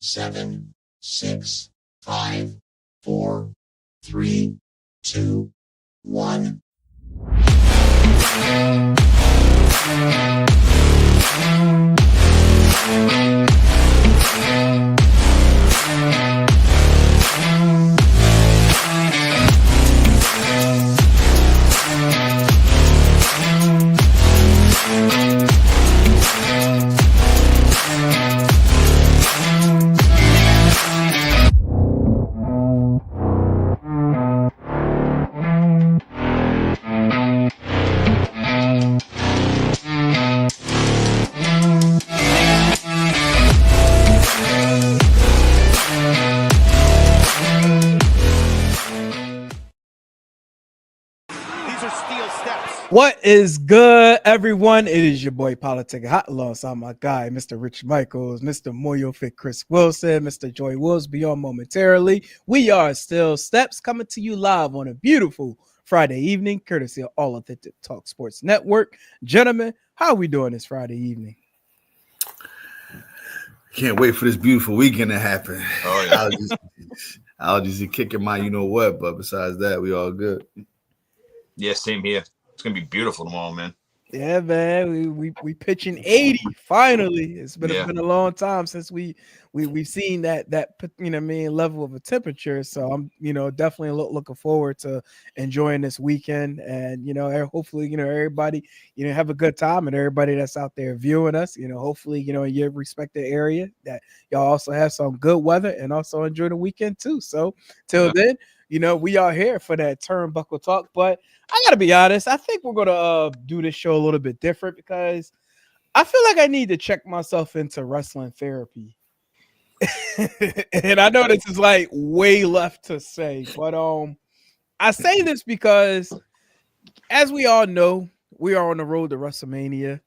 7, 6, 5, 4, 3, 2, 1. What is good, everyone? It is your boy Politic Hot alongside my guy, Mr. Rich Michaels, Mr. Moyo Fit Chris Wilson, Mr. Joy Wills beyond momentarily. We are Still Steps coming to you live on a beautiful Friday evening, courtesy of All Authentic Talk Sports Network. Gentlemen, how are we doing this Friday evening? Can't wait for this beautiful weekend to happen. Oh, yeah. Allergies are kicking my you know what, but besides that, we all good. Yeah, same here. It's gonna be beautiful tomorrow, man. Yeah, man, we pitching 80 finally. It's been a long time since we've seen that level of a temperature. So I'm definitely looking forward to enjoying this weekend, and hopefully everybody have a good time, and everybody that's out there viewing us, hopefully in your respective area that y'all also have some good weather and also enjoy the weekend too. So till then, we are here for that turnbuckle talk, but I gotta be honest. I think we're gonna do this show a little bit different because I feel like I need to check myself into wrestling therapy. And I know this is like way left to say, but I say this because, as we all know, we are on the road to WrestleMania.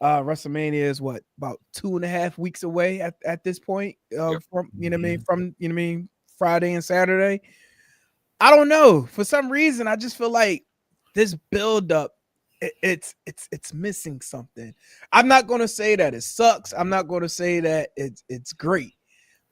WrestleMania is what, about 2.5 weeks away at this point. From Friday and Saturday. I don't know. For some reason, I just feel like this build-up, it's missing something. I'm not going to say that it sucks. I'm not going to say that it's great,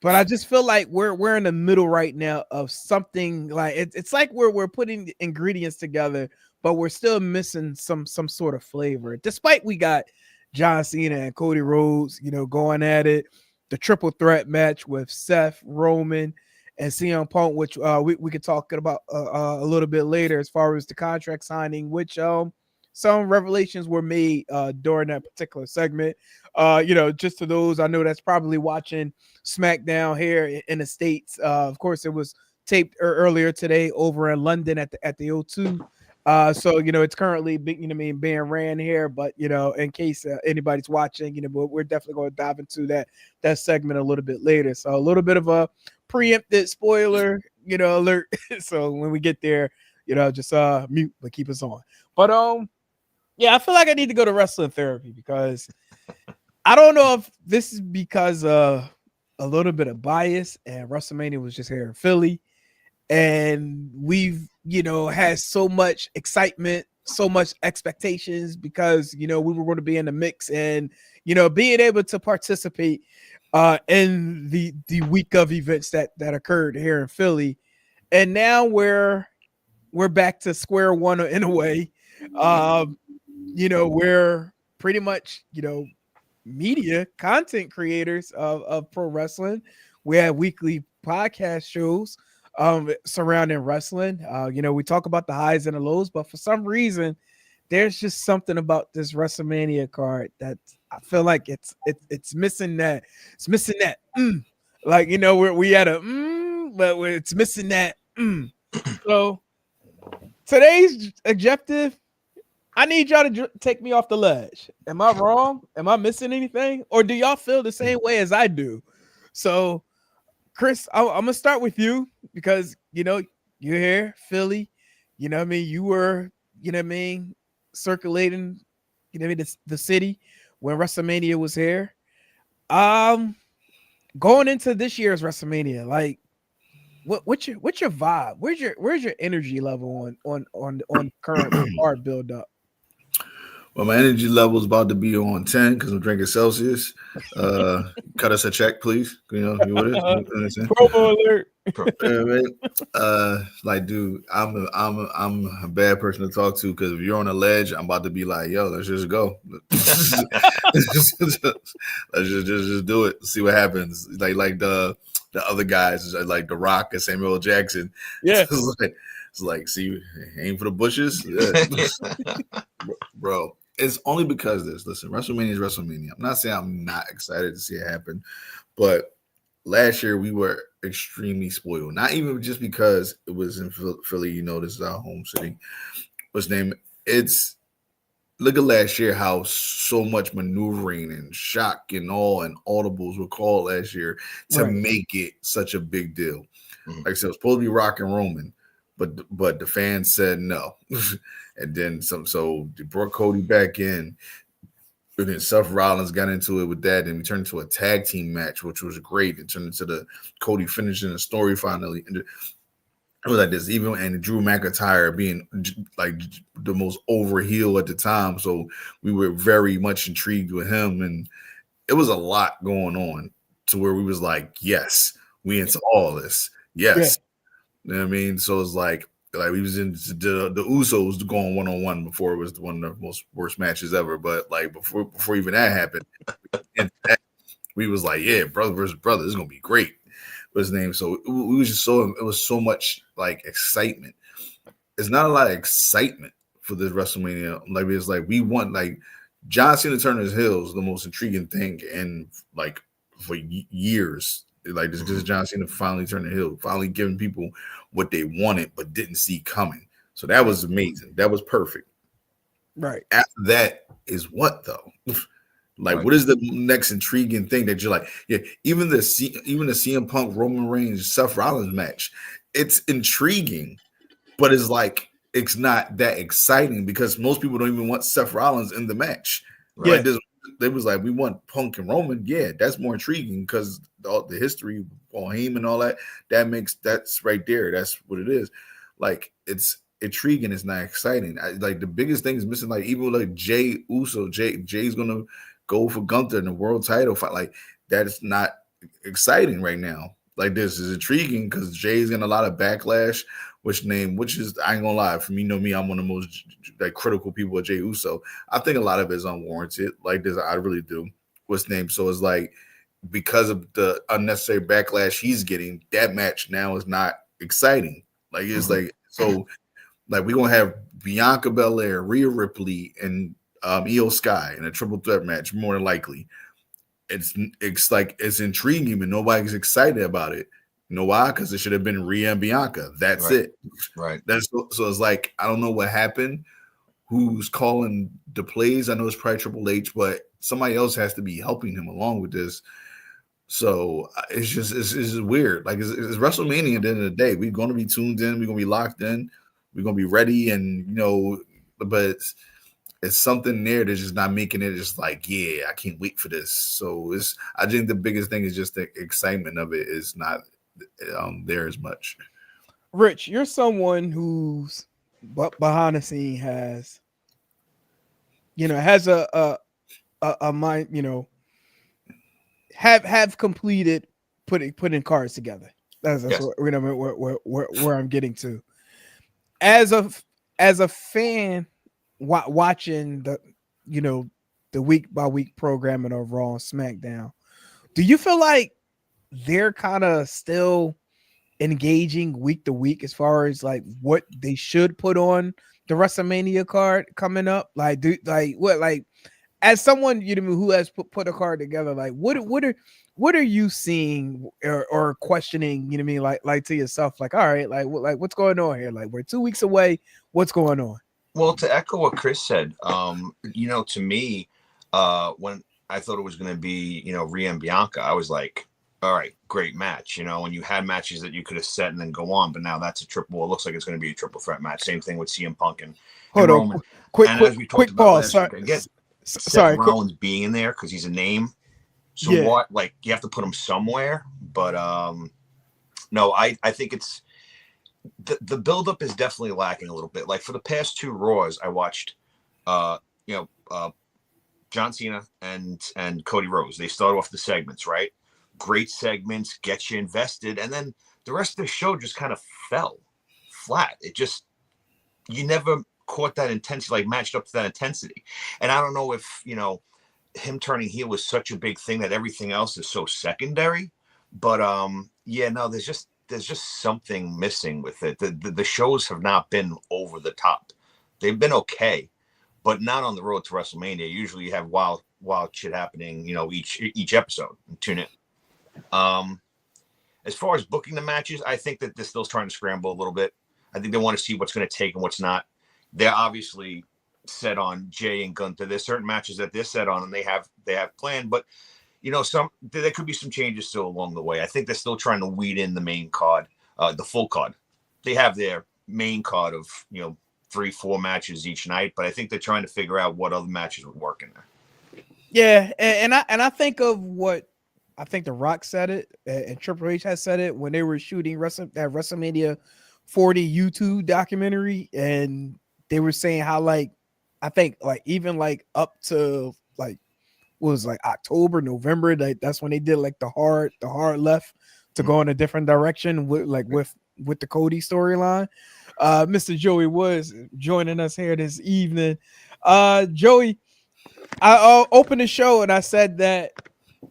but I just feel like we're in the middle right now of something. Like it's like we're putting ingredients together, but we're still missing some sort of flavor. Despite we got John Cena and Cody Rhodes, going at it, the triple threat match with Seth, Roman, and CM Punk, which we could talk about a little bit later as far as the contract signing, which some revelations were made during that particular segment. Just to those I know that's probably watching SmackDown here in the States. Of course, it was taped earlier today over in London at the O2. So it's currently being ran here, but in case anybody's watching, but we're definitely going to dive into that segment a little bit later. So a little bit of a preempted spoiler, alert. So when we get there, just mute, but keep us on. But I feel like I need to go to wrestling therapy because I don't know if this is because a little bit of bias, and WrestleMania was just here in Philly, and we've had so much excitement, so much expectations because we were going to be in the mix, and being able to participate in the week of events that occurred here in Philly, and now we're back to square one in a way. We're pretty much media content creators of pro wrestling. We have weekly podcast shows surrounding wrestling. We talk about the highs and the lows, but for some reason there's just something about this WrestleMania card that I feel like it's missing that. It's missing that. Like, we had a but it's missing that. So today's objective, I need y'all to take me off the ledge. Am I wrong? Am I missing anything? Or do y'all feel the same way as I do? So, Chris, I'm going to start with you because, you're here, Philly. You were, circulating, the city when WrestleMania was here. Going into this year's WrestleMania, like, what's your vibe? Where's your energy level on current card build up? Well, my energy level is about to be on 10 because I'm drinking Celsius. Cut us a check, please. You know, you with us? You know what I'm saying? Promo alert. Right? Like, dude, I'm a bad person to talk to because if you're on a ledge, I'm about to be like, yo, let's just go. let's just do it. See what happens. Like the other guys, like The Rock and Samuel L. Jackson. Yeah. It's like, see, aim for the bushes. Yeah. Bro, it's only because this. Listen, WrestleMania is WrestleMania. I'm not saying I'm not excited to see it happen, but last year we were extremely spoiled. Not even just because it was in Philly. You know, this is our home city. What's name? It's look at last year how so much maneuvering and shock and all and audibles were called last year to make it such a big deal. Like I said, it was supposed to be Rock and Roman, but the fans said no. And then some, so they brought Cody back in. And then Seth Rollins got into it with that, and we turned into a tag team match, which was great. It turned into the Cody finishing the story finally. And it was like this, even and Drew McIntyre being like the most over heel at the time. So we were very much intrigued with him, and it was a lot going on to where we was like, yes, we into all this. Yes. You know what I mean? So it's like we was in the Usos going one-on-one before it was one of the most worst matches ever. But like before even that happened, and we was like, yeah, brother versus brother, this is gonna be great. What's his name? So we was just it was so much like excitement. It's not a lot of excitement for this WrestleMania. Like it's like we want like John Cena turning his heels, the most intriguing thing, and like for years. Like this is John Cena finally turning the heel, finally giving people what they wanted but didn't see coming. So that was amazing. That was perfect. Right. After that is what though? Like what is the next intriguing thing that you're like? Yeah, even the CM Punk Roman Reigns Seth Rollins match, it's intriguing, but it's like it's not that exciting because most people don't even want Seth Rollins in the match. Right? Yeah. They was like, we want Punk and Roman. Yeah, that's more intriguing because the history on him and all that. That's right there. That's what it is. Like it's intriguing. It's not exciting. Like the biggest thing is missing. Like even like Jay Uso, Jay's gonna go for Gunther in the world title fight. Like that is not exciting right now. Like this is intriguing because Jay's getting a lot of backlash. Which is I ain't gonna lie, for me, you know me, I'm one of the most like critical people of Jey Uso. I think a lot of it is unwarranted. Like this, I really do. What's name? So it's like because of the unnecessary backlash he's getting, that match now is not exciting. Like it's like so, like we're gonna have Bianca Belair, Rhea Ripley, and Io Sky in a triple threat match more than likely. It's like it's intriguing, but nobody's excited about it. You know why? Because it should have been Rhea and Bianca. That's it. Right. So it's like I don't know what happened. Who's calling the plays? I know it's probably Triple H, but somebody else has to be helping him along with this. So it's just weird. Like it's WrestleMania at the end of the day. We're going to be tuned in. We're going to be locked in. We're going to be ready. And but it's something there that's just not making it just like, yeah, I can't wait for this. So I think the biggest thing is just the excitement of it is not there as much. Rich, you're someone who's behind the scene has a mind, have completed putting cards together. That's where I'm getting to. As a fan watching the week by week programming of Raw and SmackDown, do you feel like they're kind of still engaging week to week as far as like what they should put on the WrestleMania card coming up? Like, as someone who has put a card together, like what are you seeing or questioning? You know what I mean? Like to yourself, like, all right, like what's going on here? Like we're 2 weeks away. What's going on? Well, to echo what Chris said, to me, when I thought it was going to be, Rhea and Bianca, I was like, all right, great match. And you had matches that you could have set and then go on, but now that's a triple. It looks like it's going to be a triple threat match. Same thing with CM Punk and Roman. Quick pause. Seth Rollins being in there because he's a name. So what? Like you have to put him somewhere. But no, I think it's the buildup is definitely lacking a little bit. Like for the past 2 Raws, I watched John Cena and Cody Rhodes. They start off the segments, right? Great segments, get you invested, and then the rest of the show just kind of fell flat. You never caught that intensity, like matched up to that intensity. And I don't know if, him turning heel was such a big thing that everything else is so secondary. But there's just something missing with it. The shows have not been over the top. They've been okay, but not on the road to WrestleMania. Usually you have wild shit happening, each episode. Tune in. As far as booking the matches, I think that they're still trying to scramble a little bit. I think they want to see what's going to take and what's not. They're obviously set on Jay and Gunther. There's certain matches that they're set on and they have planned, but there could be some changes still along the way. I think they're still trying to weed in the main card, the full card. They have their main card of 3-4 matches each night, but I think they're trying to figure out what other matches would work in there. Yeah, and I think of what I think The Rock said it, and Triple H has said it when they were shooting that WrestleMania 40 YouTube documentary, and they were saying how I think even up to October, November, that's when they did the hard left to go in a different direction with the Cody storyline. Mr. Joey Woods joining us here this evening. Joey, I opened the show and I said that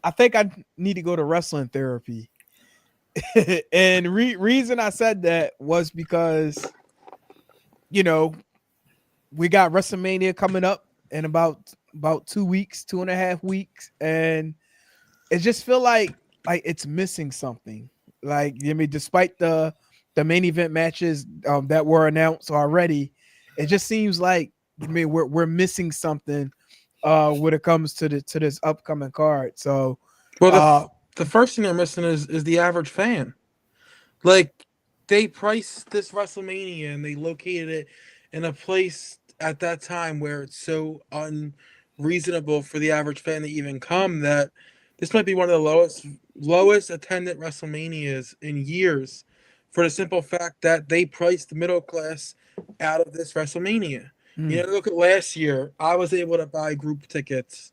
I think I need to go to wrestling therapy. And reason I said that was because, we got WrestleMania coming up in about 2 weeks, 2.5 weeks. And it just feel like it's missing something. Despite the main event matches that were announced already, it just seems like we're missing something when it comes to this upcoming card. So, the first thing they're missing is the average fan. They priced this WrestleMania and they located it in a place at that time where it's so unreasonable for the average fan to even come that this might be one of the lowest attended WrestleManias in years, for the simple fact that they priced the middle class out of this WrestleMania. Look at last year. I was able to buy group tickets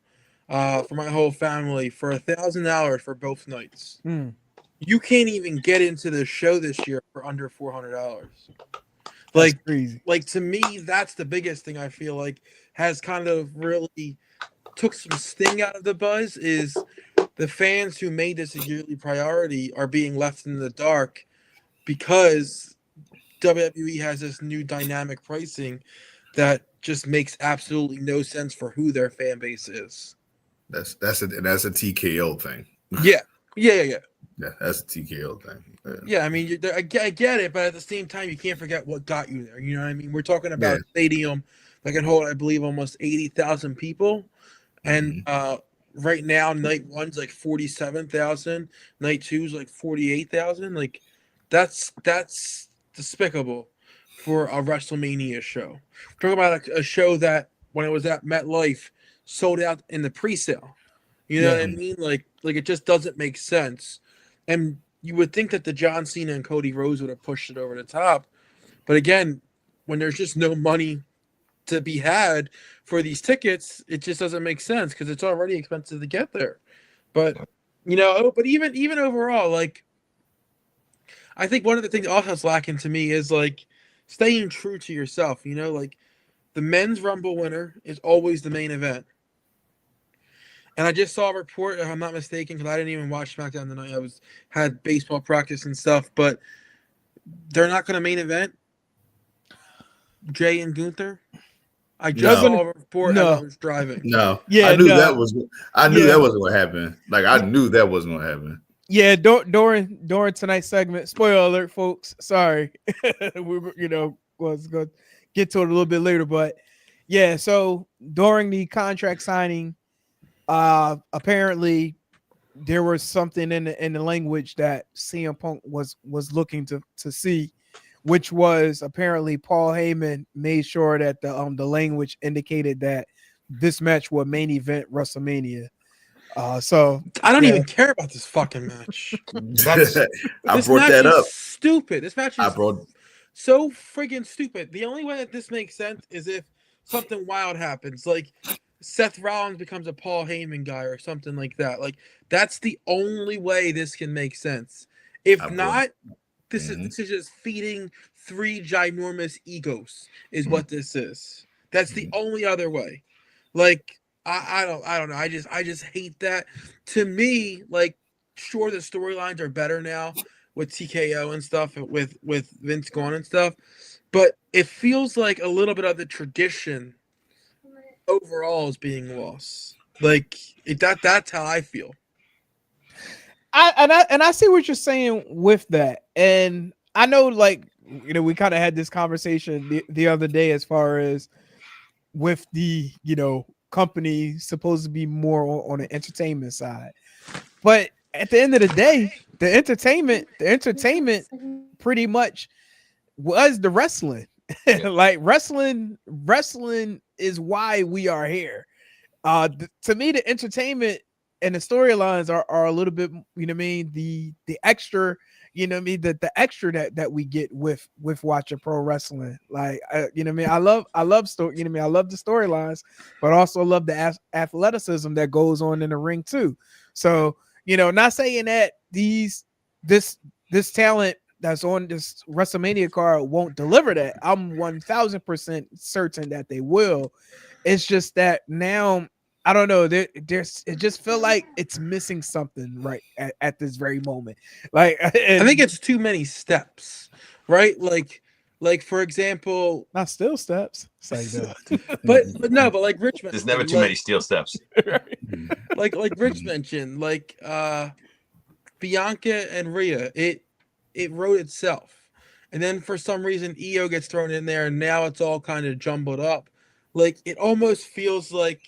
for my whole family for $1,000 for both nights. You can't even get into the show this year for under $400. Crazy. To me, that's the biggest thing I feel like has kind of really took some sting out of the buzz, is the fans who made this a yearly priority are being left in the dark because WWE has this new dynamic pricing that just makes absolutely no sense for who their fan base is. That's a TKO thing. Yeah. Yeah, that's a TKO thing. Yeah, I mean, I get it, but at the same time, you can't forget what got you there. You know what I mean? We're talking about a stadium that can hold, I believe, almost 80,000 people. And right now, night one's 47,000. Night two's 48,000. That's despicable for a WrestleMania show. We're talking about a show that, when it was at MetLife, sold out in the pre-sale. You know what I mean? It just doesn't make sense. And you would think that the John Cena and Cody Rhodes would have pushed it over the top. But again, when there's just no money to be had for these tickets, it just doesn't make sense because it's already expensive to get there. But, but even overall, I think one of the things also that's lacking to me is staying true to yourself. The men's Rumble winner is always the main event. And I just saw a report, if I'm not mistaken, because I didn't even watch SmackDown tonight. I had baseball practice and stuff, but they're not going to main event Jay and Gunther. I just saw a report as I was driving. No. Yeah, I knew that wasn't going to happen. I knew that wasn't going to happen. Yeah, during tonight's segment, spoiler alert, folks. Sorry, we was going to get to it a little bit later, but yeah. So during the contract signing, apparently there was something in the language that CM Punk was looking to see, which was apparently Paul Heyman made sure that the language indicated that this match would main event WrestleMania. So I don't even care about this fucking match. I brought that up. Stupid. This match is so friggin' stupid. The only way that this makes sense is if something wild happens, like Seth Rollins becomes a Paul Heyman guy or something like that. Like that's the only way this can make sense. If not, this is just feeding three ginormous egos is what this is. That's the only other way. Like I don't know. I just hate that. To me, like sure the storylines are better now with TKO and stuff with Vince gone and stuff, but it feels like a little bit of the tradition overall is being lost. Like that's how I feel. I see what you're saying with that, and I know, like, you know, we kind of had this conversation the other day as far as with the, you know, company supposed to be more on the entertainment side, but at the end of the day, the entertainment pretty much was the wrestling. Like wrestling is why we are here. To me, the entertainment and the storylines are a little bit, you know what I mean, the extra, you know what I mean, the extra that we get with watching pro wrestling. Like, you know what I mean, I love story, you know what I mean, I love the storylines, but also love the athleticism that goes on in the ring too. So, you know, not saying that this talent that's on this WrestleMania card won't deliver that. I'm 1000% certain that they will. It's just that now, I don't know. There's it just feel like it's missing something right at this very moment. Like, I think it's too many steps, right? Like for example, not still steps. It's like, no. but no, but like Rich mentioned, There's never too many steel steps. like Rich mentioned, like Bianca and Rhea, it wrote itself, and then for some reason Io gets thrown in there, and now it's all kind of jumbled up. Like it almost feels like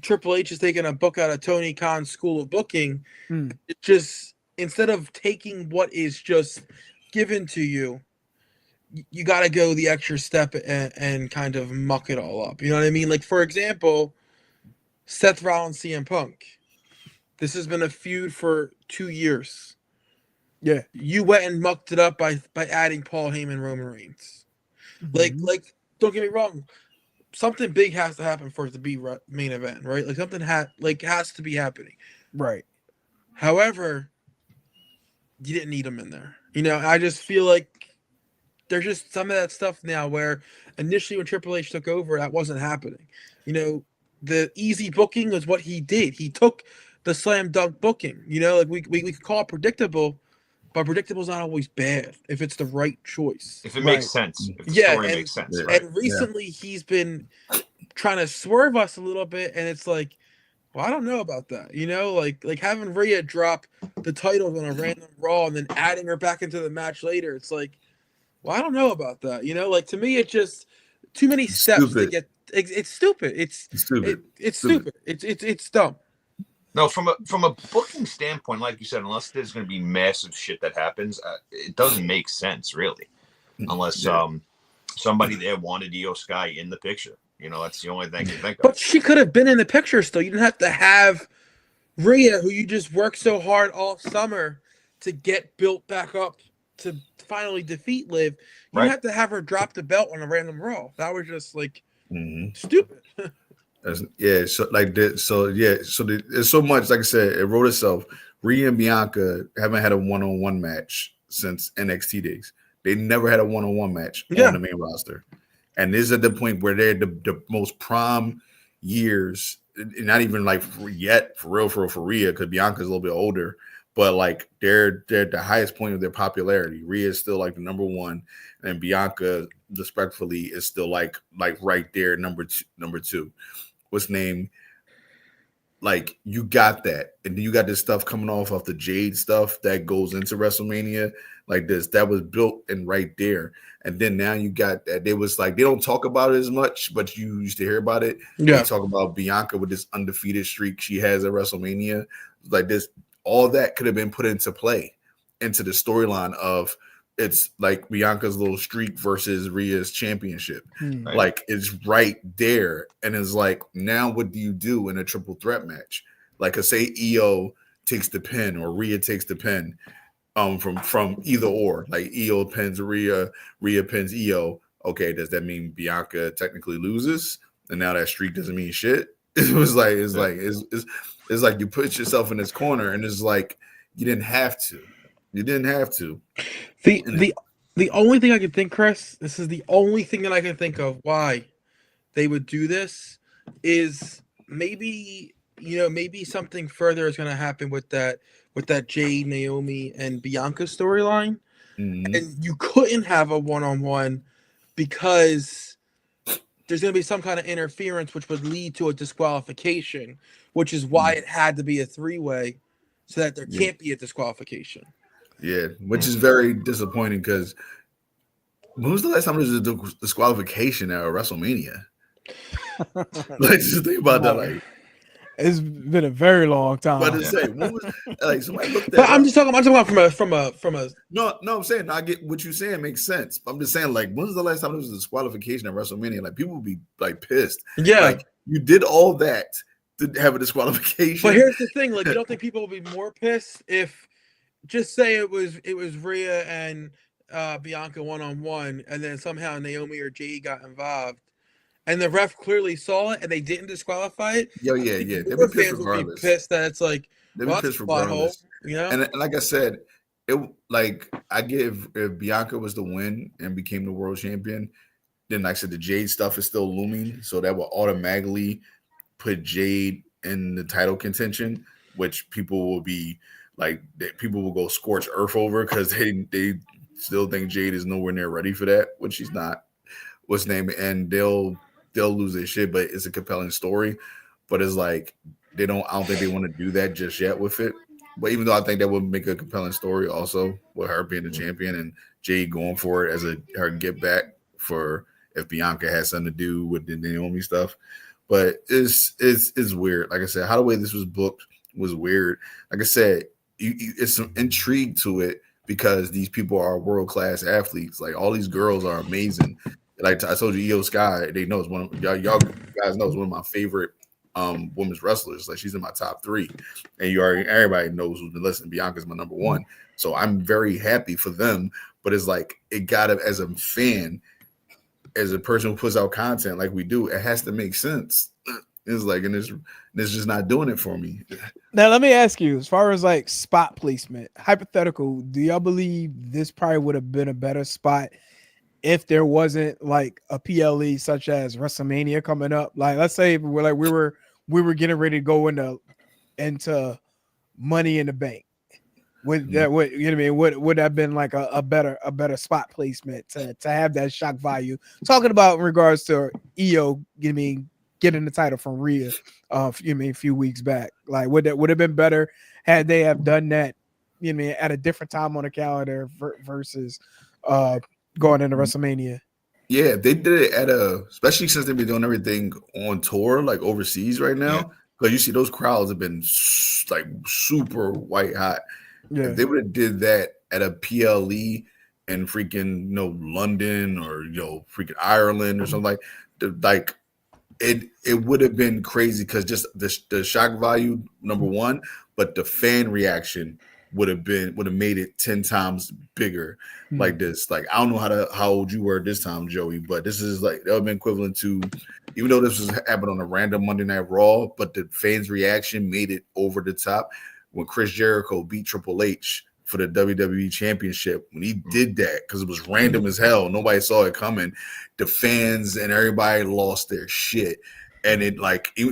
Triple H is taking a book out of Tony Khan's School of Booking. It just, instead of taking what is just given to you, you got to go the extra step and kind of muck it all up. You know what I mean? Like, for example, Seth Rollins, CM Punk. This has been a feud for 2 years. Yeah. You went and mucked it up by adding Paul Heyman, Roman Reigns. Like, don't get me wrong. Something big has to happen for it to be main event, right? Like something has to be happening, right? However, you didn't need them in there. You know, I just feel like there's just some of that stuff now where initially when Triple H took over, that wasn't happening. You know, the easy booking was what he did. He took the slam dunk booking. You know, like we could call it predictable, but predictable is not always bad if it's the right choice. If it makes sense. If the story makes sense. Right? And recently he's been trying to swerve us a little bit, and it's like, well, I don't know about that. You know, like having Rhea drop the titles on a random Raw and then adding her back into the match later. It's like, well, I don't know about that. You know, like to me, it's just too many steps to get. It's stupid. It's stupid. It's stupid. It's dumb. No, from a booking standpoint, like you said, unless there's going to be massive shit that happens, it doesn't make sense really, unless somebody there wanted Io Sky in the picture. You know, that's the only thing you think of. But she could have been in the picture still. You didn't have to have Rhea, who you just worked so hard all summer to get built back up to finally defeat Liv. You didn't have to have her drop the belt on a random Raw. That was just like stupid. Yeah, so like that. So yeah, so there's so much. Like I said, it wrote itself. Rhea and Bianca haven't had a one-on-one match since NXT days. They never had a one-on-one match on the main roster, and this is at the point where they're the most prime years. Not even like yet for real for Rhea, because Bianca's a little bit older, but like they're at the highest point of their popularity. Rhea is still like the number one, and Bianca, respectfully, is still like right there, number two. What's name? Like you got that, and then you got this stuff coming off of the Jade stuff that goes into WrestleMania, like this that was built and right there. And then now you got that. They was like they don't talk about it as much, but you used to hear about it. Yeah, they talk about Bianca with this undefeated streak she has at WrestleMania. Like this, all that could have been put into play into the storyline of. It's like Bianca's little streak versus Rhea's championship. Right. Like it's right there. And it's like, now what do you do in a triple threat match? Like say Io takes the pin or Rhea takes the pin from either or. Like Io pins Rhea, Rhea pins Io, okay, does that mean Bianca technically loses, and now that streak doesn't mean shit? It's like you put yourself in this corner, and it's like you didn't have to. You didn't have to. The only thing I can think, Chris, this is the only thing that I can think of why they would do this is maybe maybe something further is going to happen with that Jade, Naomi, and Bianca storyline, and you couldn't have a one-on-one because there's going to be some kind of interference which would lead to a disqualification, which is why it had to be a three-way so that there can't be a disqualification. Yeah, which is very disappointing because when was the last time there was a disqualification at a WrestleMania? Like, just think about that. Like, it's been a very long time. But to say, when was, like, somebody looked at. But I'm talking about from a. No, I'm saying I get what you're saying makes sense. I'm just saying, like, when was the last time there was a disqualification at WrestleMania? Like, people would be like pissed. Yeah, like you did all that to have a disqualification. But here's the thing: like, you don't think people would be more pissed if, just say it was Rhea and Bianca one-on-one, and then somehow Naomi or Jade got involved, and the ref clearly saw it and they didn't disqualify it. Yeah. They'd be pissed regardless. Would be pissed that it's like, they'd be pissed regardless. You know? And like I said, I give if Bianca was to win and became the world champion, then like I said, the Jade stuff is still looming, so that will automatically put Jade in the title contention, which people will be like, people will go scorch earth over because they still think Jade is nowhere near ready for that, which she's not. What's name? And they'll lose their shit, but it's a compelling story. But it's like I don't think they want to do that just yet with it. But even though I think that would make a compelling story also with her being the champion and Jade going for it as her get back for if Bianca has something to do with the Naomi stuff. But it's weird. Like I said, how the way this was booked was weird. Like I said, it's some intrigue to it because these people are world-class athletes. Like, all these girls are amazing. Like I told you, Io Sky, they know it's one of y'all guys know it's one of my favorite women's wrestlers. Like, she's in my top 3, and everybody knows who's been listening. Bianca's my number 1, so I'm very happy for them. But it's like, it gotta, as a fan, as a person who puts out content like we do, it has to make sense. It's like, and it's just not doing it for me. Now, let me ask you, as far as like spot placement, hypothetical, do y'all believe this probably would have been a better spot if there wasn't like a PLE such as WrestleMania coming up? Like, let's say we were getting ready to go into Money in the Bank. Would that, what you know what I mean? Would have been like a better spot placement to have that shock value? Talking about in regards to EO getting the title from Rhea, a few weeks back. Like, would have been better had they have done that, at a different time on the calendar versus going into WrestleMania? Yeah, they did it especially since they've been doing everything on tour, like overseas right now. Because you see those crowds have been like super white hot. Yeah. If they would have did that at a PLE in freaking London or freaking Ireland or something like it would have been crazy because just the shock value, number one, but the fan reaction would have made it 10 times bigger. Like this. Like, I don't know how old you were this time, Joey, but this is like, that would have been equivalent to, even though this was happening on a random Monday Night Raw, but the fans' reaction made it over the top. When Chris Jericho beat Triple H for the WWE Championship, when he did that, because it was random as hell, nobody saw it coming, the fans and everybody lost their shit. And it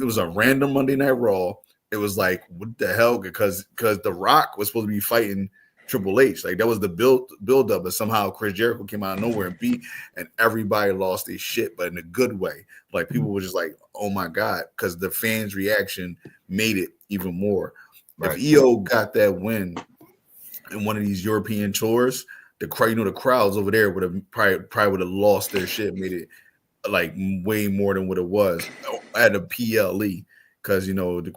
was a random Monday Night Raw. It was like, what the hell? Because The Rock was supposed to be fighting Triple H. Like, that was the build up, but somehow Chris Jericho came out of nowhere and beat, and everybody lost their shit, but in a good way. Like, people were just like, oh my God, because the fans' reaction made it even more. Right. If EO got that win in one of these European tours, the crowds over there would have probably would have lost their shit, made it like way more than what it was at a PLE. Because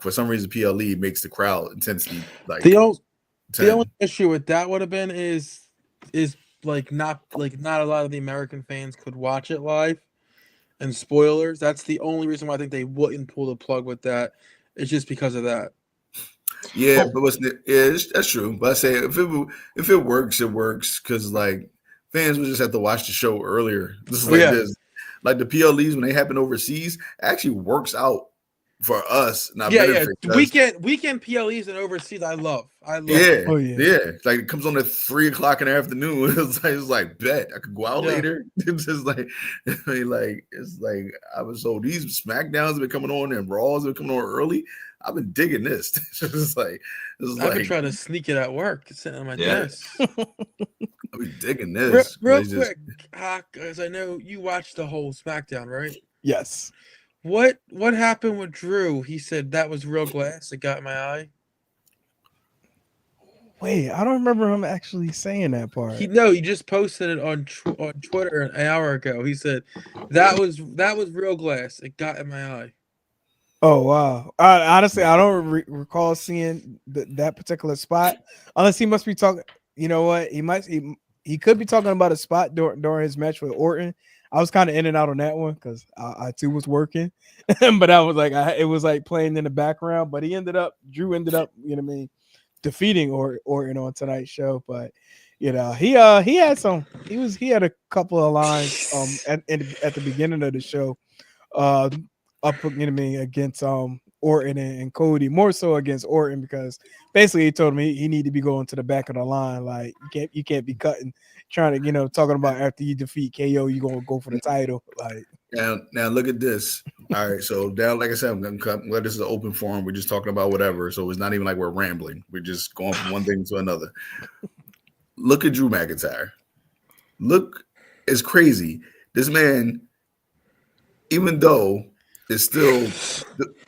for some reason PLE makes the crowd intensity like the only issue with that would have been is not a lot of the American fans could watch it live, and spoilers. That's the only reason why I think they wouldn't pull the plug with that. It's just because of that. Yeah, but that's true. But I say if it works, it works. Because like fans would just have to watch the show earlier. This is Oh, like yeah. this. Like the PLEs when they happen overseas, actually works out for us, not Yeah. benefit us. Weekend PLEs and overseas. I love. Yeah, Oh, yeah. yeah. Like it comes on at 3:00 in the afternoon. It's like bet I could go out Yeah. later. It's just like, I mean, like it's like I was so these SmackDowns have been coming on and Raws have been coming on early. I've been digging this. It's like I've been trying to sneak it at work. It's sitting on my Yeah. desk. I've been digging this. Real It's just- quick, because I know you watched the whole SmackDown, right? Yes. What happened with Drew? He said that was real glass that got in my eye. Wait, I don't remember him actually saying that part. He just posted it on Twitter an hour ago. He said that was real glass. It got in my eye. Oh wow! Honestly, I don't recall seeing that particular spot, unless he must be talking. You know what? He could be talking about a spot during his match with Orton. I was kind of in and out on that one because I too was working, but I was like, it was like playing in the background. But Drew ended up, you know what I mean, defeating Orton on tonight's show. But you know, he had a couple of lines at the beginning of the show, up, you know what I mean, against Orton and Cody, more so against Orton, because basically he told him he need to be going to the back of the line. Like you can't be trying to, you know, talking about after you defeat KO, you gonna go for the title. Like now look at this. All right, so now, like I said, I'm glad this is an open forum. We're just talking about whatever, so it's not even like we're rambling. We're just going from one thing to another. Look at Drew McIntyre. Look, it's crazy. This man, even though it's still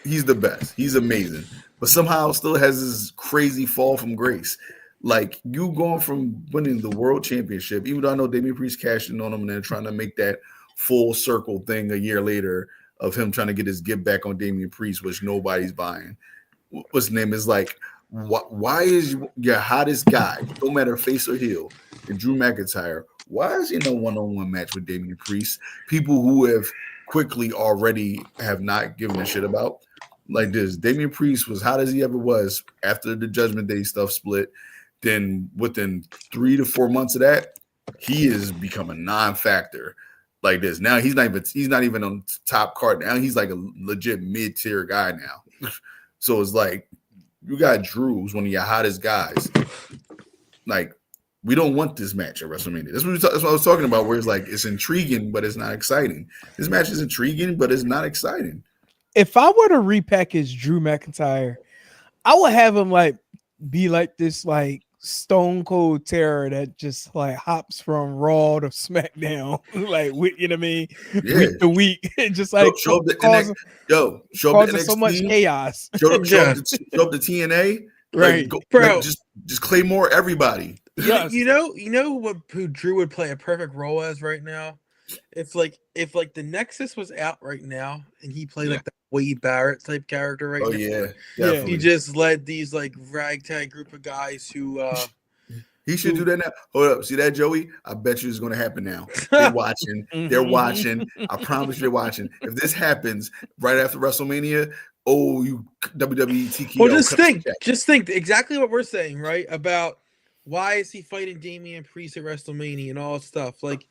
he's the best, he's amazing, but somehow still has this crazy fall from grace. Like you going from winning the world championship, even though I know Damian Priest cashed in on him and then trying to make that full circle thing a year later of him trying to get his get back on Damian Priest, which nobody's buying. What's his name is like, why is your hottest guy, no matter face or heel, and Drew McIntyre? Why is he in a one-on-one match with Damian Priest? People who have quickly already have not given a shit about like this. Damian Priest was hot as he ever was after the Judgment Day stuff split. Then within 3 to 4 months of that, he has become a non-factor like this. Now he's not even on top card. Now he's like a legit mid-tier guy now. So it's like you got Drew, who's one of your hottest guys. Like we don't want this match at WrestleMania. That's what I was talking about, where it's like it's intriguing, but it's not exciting. This match is intriguing, but it's not exciting. if I were to repackage Drew McIntyre, I would have him like be like this like stone cold terror that just like hops from Raw to SmackDown, like you know what I mean, week to week, just like show up the causing NXT, so much chaos. Show up the TNA, Right, like, bro. like, just Claymore everybody. Yes. You know who Drew would play a perfect role as right now? If the Nexus was out right now and he played like the Wade Barrett type character right now. Yeah, definitely. He just led these like ragtag group of guys who he should do that now. Hold up, see that, Joey? I bet you it's going to happen now. They're watching. They're watching. I promise you, they're watching. If this happens right after WrestleMania, oh, you WWE TKO. Well, just think exactly what we're saying, right? About why is he fighting Damian Priest at WrestleMania and all that stuff. Like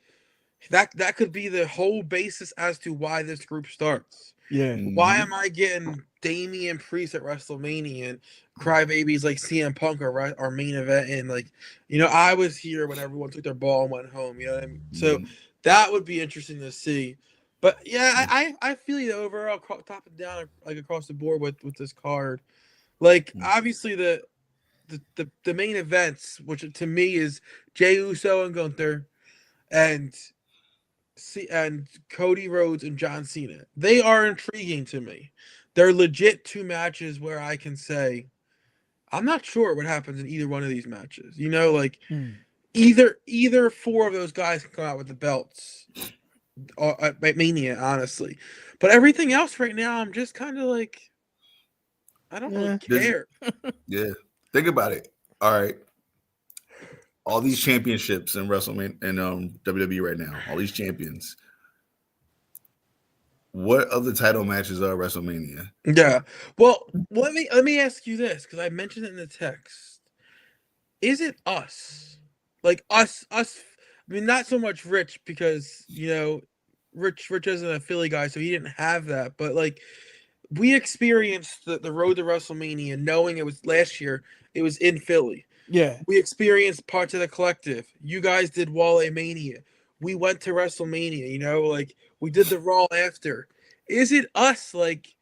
that could be the whole basis as to why this group starts. Yeah. Why am I getting Damian Priest at WrestleMania and crybabies like CM Punk or main event? And like, you know, I was here when everyone took their ball and went home. You know what I mean? So that would be interesting to see. But yeah, I feel you overall top and down like across the board with this card. Like obviously the main events, which to me is Jey Uso and Gunther, and Cody Rhodes and John Cena. They are intriguing to me. They're legit two matches where I can say I'm not sure what happens in either one of these matches. You know, like either four of those guys can come out with the belts at Mania, honestly. But everything else right now, I'm just kind of like, I don't really care. Yeah, think about it. All right. All these championships in WrestleMania and WWE right now, all these champions. What other title matches are WrestleMania? Yeah. Well, let me ask you this, because I mentioned it in the text. Is it us? Like us I mean, not so much Rich because Rich isn't a Philly guy, so he didn't have that. But like, we experienced the road to WrestleMania, knowing it was last year. It was in Philly. Yeah. We experienced parts of the collective. You guys did Wale Mania. We went to WrestleMania. Like we did the Raw after. Is it us? Like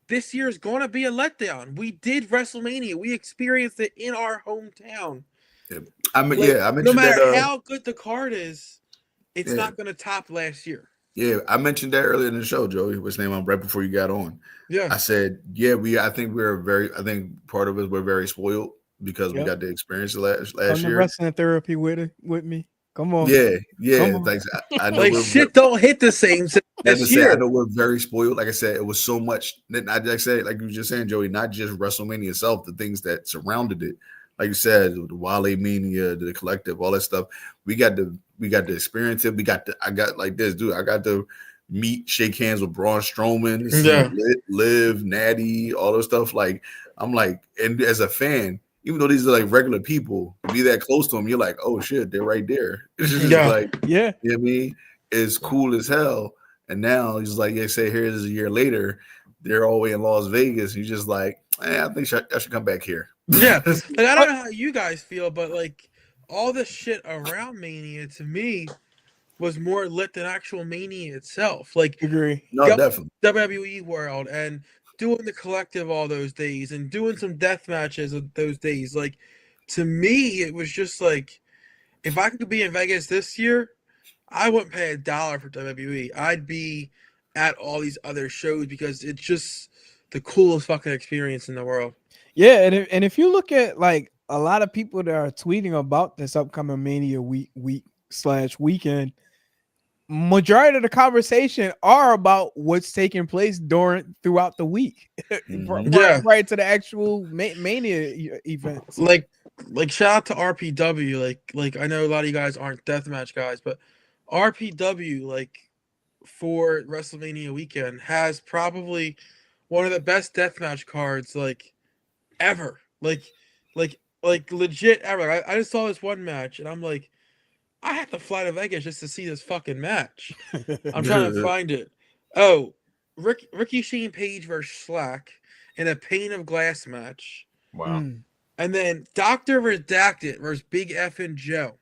this year is going to be a letdown. We did WrestleMania. We experienced it in our hometown. Yeah. I mean, Like, I mentioned no matter that. how good the card is, it's not going to top last year. Yeah, I mentioned that earlier in the show, Joey. What's name on right before you got on? Yeah, I said, I think part of us we're very spoiled because we got the experience last Come to year. wrestling therapy with me. Come on. Yeah. Come on. Thanks. I know like shit don't hit the same this year. I know we're very spoiled. Like I said, it was so much. Like I said, like you were just saying, Joey, not just WrestleMania itself, the things that surrounded it. Like you said, the Wale Mania, the collective, all that stuff. We got to experience it. I got like this, dude. I got to shake hands with Braun Strowman, Liv, Natty, all those stuff. Like I'm like, and as a fan, even though these are like regular people, to be that close to them, you're like, oh shit, they're right there. It's just like, you know what I mean? It's cool as hell. And now he's like, say here's a year later, they're all the way in Las Vegas. You're just like, I think I should come back here. Yeah, like I don't know how you guys feel, but like all the shit around Mania to me was more lit than actual Mania itself. Like, agree. No, definitely WWE World and doing the collective all those days and doing some death matches of those days. Like, to me, it was just like, if I could be in Vegas this year, I wouldn't pay $1 for WWE. I'd be at all these other shows because it's just the coolest fucking experience in the world. Yeah, and if you look at like a lot of people that are tweeting about this upcoming Mania weekend, majority of the conversation are about what's taking place throughout the week, prior to the actual Mania events. Like shout out to RPW. Like I know a lot of you guys aren't deathmatch guys, but RPW like for WrestleMania weekend has probably one of the best deathmatch cards like ever. Like legit ever. I just saw this one match and I'm like, I have to fly to Vegas just to see this fucking match. I'm trying to find it. Oh, Ricky Shane Page versus Slack in a pane of glass match. Wow. And then Dr. Redacted versus Big F and Joe.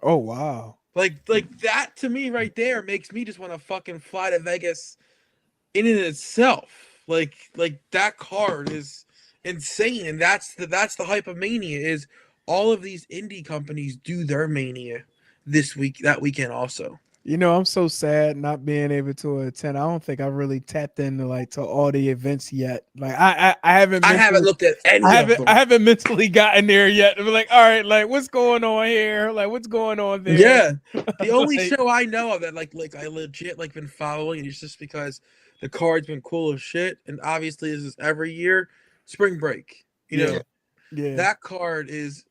Oh wow. Like that to me right there makes me just want to fucking fly to Vegas in and itself. Like that card is insane, and that's the hype of Mania is all of these indie companies do their Mania that weekend also. I'm so sad not being able to attend. I don't think I really tapped into to all the events yet. Like I haven't looked at any of them. I haven't mentally gotten there yet. I'm like, all right, like what's going on here? Like what's going on there? Yeah. The only show I know of that like I legit been following is just because the card's been cool as shit, and obviously this is every year. Spring Break. You know, that card is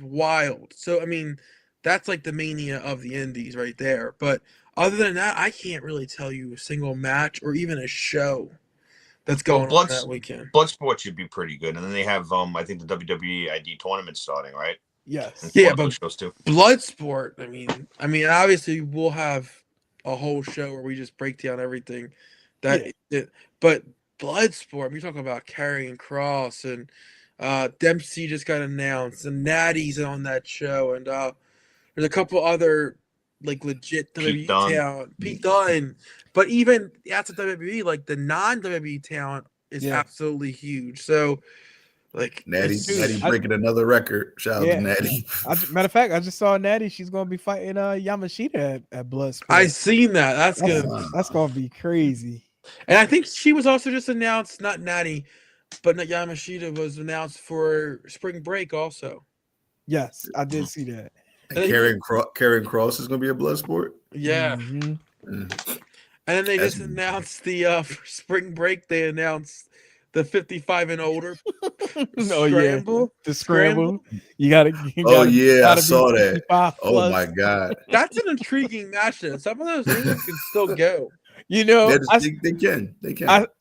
wild. So I mean, that's like the Mania of the indies right there. But other than that, I can't really tell you a single match or even a show that's going on that weekend. Bloodsport should be pretty good. And then they have I think the WWE ID tournament starting, right? Yes. Yeah, but Bloodsport, I mean obviously we'll have a whole show where we just break down everything. But Bloodsport, we talk about Karrion Kross and Dempsey just got announced and Natty's on that show, and there's a couple other like legit WWE talent. Pete Dunne. But even outside WWE, like the non-WWE talent is absolutely huge. So like Natty breaking another record. Shout out to Natty. Matter of fact, I just saw Natty. She's gonna be fighting Yamashita at Bloodsport. I seen that. That's gonna be crazy. And I think she was also just announced, not Natty, but Yamashita was announced for Spring Break also. Yes, I did see that. And Karrion Kross is going to be a Bloodsport? Yeah. Mm-hmm. And then they just announced the for Spring Break, they announced the 55 and older scramble. The scramble. You gotta I saw that. Oh my God. That's an intriguing match. Some of those names can still go. You know, They can.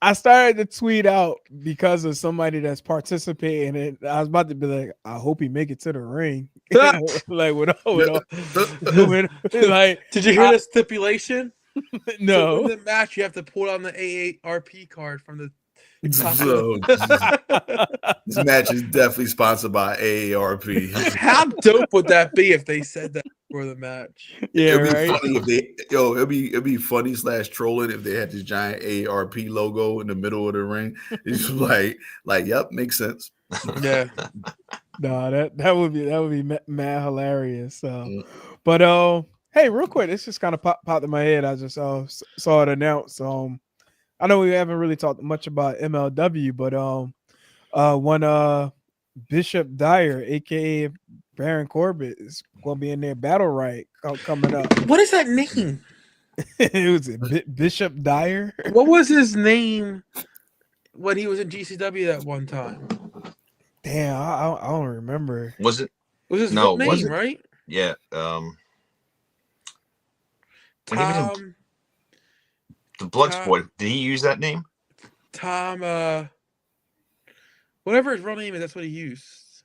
I started to tweet out because of somebody that's participating, and I was about to be like, I hope he make it to the ring. Like with like, did you hear the stipulation? No. To win the match, you have to pull on the AARP card from the. So this match is definitely sponsored by AARP. How dope would that be if they said that before the match? Yeah, it'd be right. funny if they it'd be funny / trolling if they had this giant AARP logo in the middle of the ring. It's like yep, makes sense. Yeah. No, that would be mad hilarious. So, but hey, real quick, this just kind of popped in my head. I just saw it announced. I know we haven't really talked much about MLW, but when Bishop Dyer, aka Baron Corbin, is going to be in their battle right coming up. What is that name? It was Bishop Dyer. What was his name when he was in GCW that one time? Damn, I don't remember. Was it? Was his No, name was it? right? Yeah. When he was in the Bloodsport, did he use that name? Tom, whatever his real name is, that's what he used.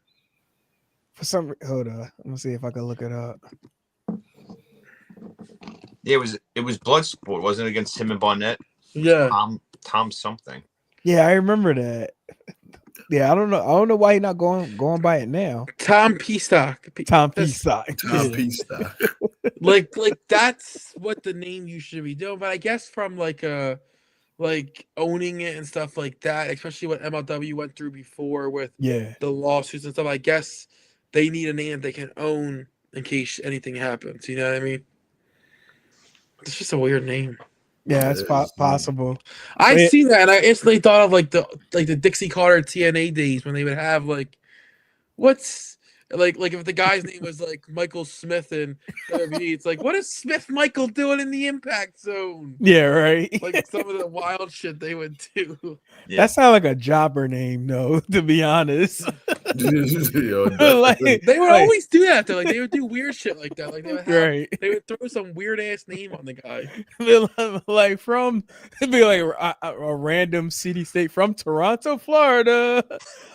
For some, hold on, let me see if I can look it up. Yeah, it was Bloodsport, wasn't it, against him and Barnett? Yeah, Tom something. Yeah, I remember that. Yeah, I don't know why he's not going by it now. Tom Peastock. Tom Peastock. Tom Peastock. like that's what the name you should be doing. But I guess from like owning it and stuff like that, especially what MLW went through before with the lawsuits and stuff, I guess they need a name that they can own in case anything happens. You know what I mean? It's just a weird name. Yeah, it's possible. I see that, and I instantly thought of like the Dixie Carter TNA days when they would have what's like if the guy's name was like Michael Smith and it's like, what is Smith Michael doing in the Impact Zone? Yeah, right. Like some of the wild shit they would do. Yeah. That sounds like a jobber name, though. To be honest, they would always do that though. Like they would do weird shit like that. Like they would throw some weird ass name on the guy. Like it'd be like a random city state from Toronto, Florida.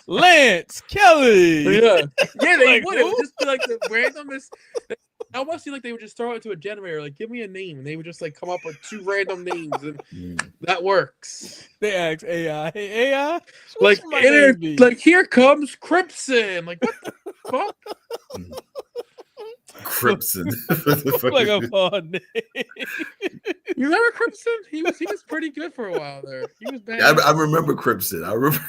Lance Kelly. Yeah, they Like, would. It would just be like the randomest. I almost feel like they would just throw it to a generator, like, give me a name, and they would just like come up with two random names, and that works. They ask AI, hey AI, like here comes Crimson. Like what the fuck? Crimson. Like a fun name. You remember Crimson? He was pretty good for a while there. He was bad. I remember Crimson. I remember.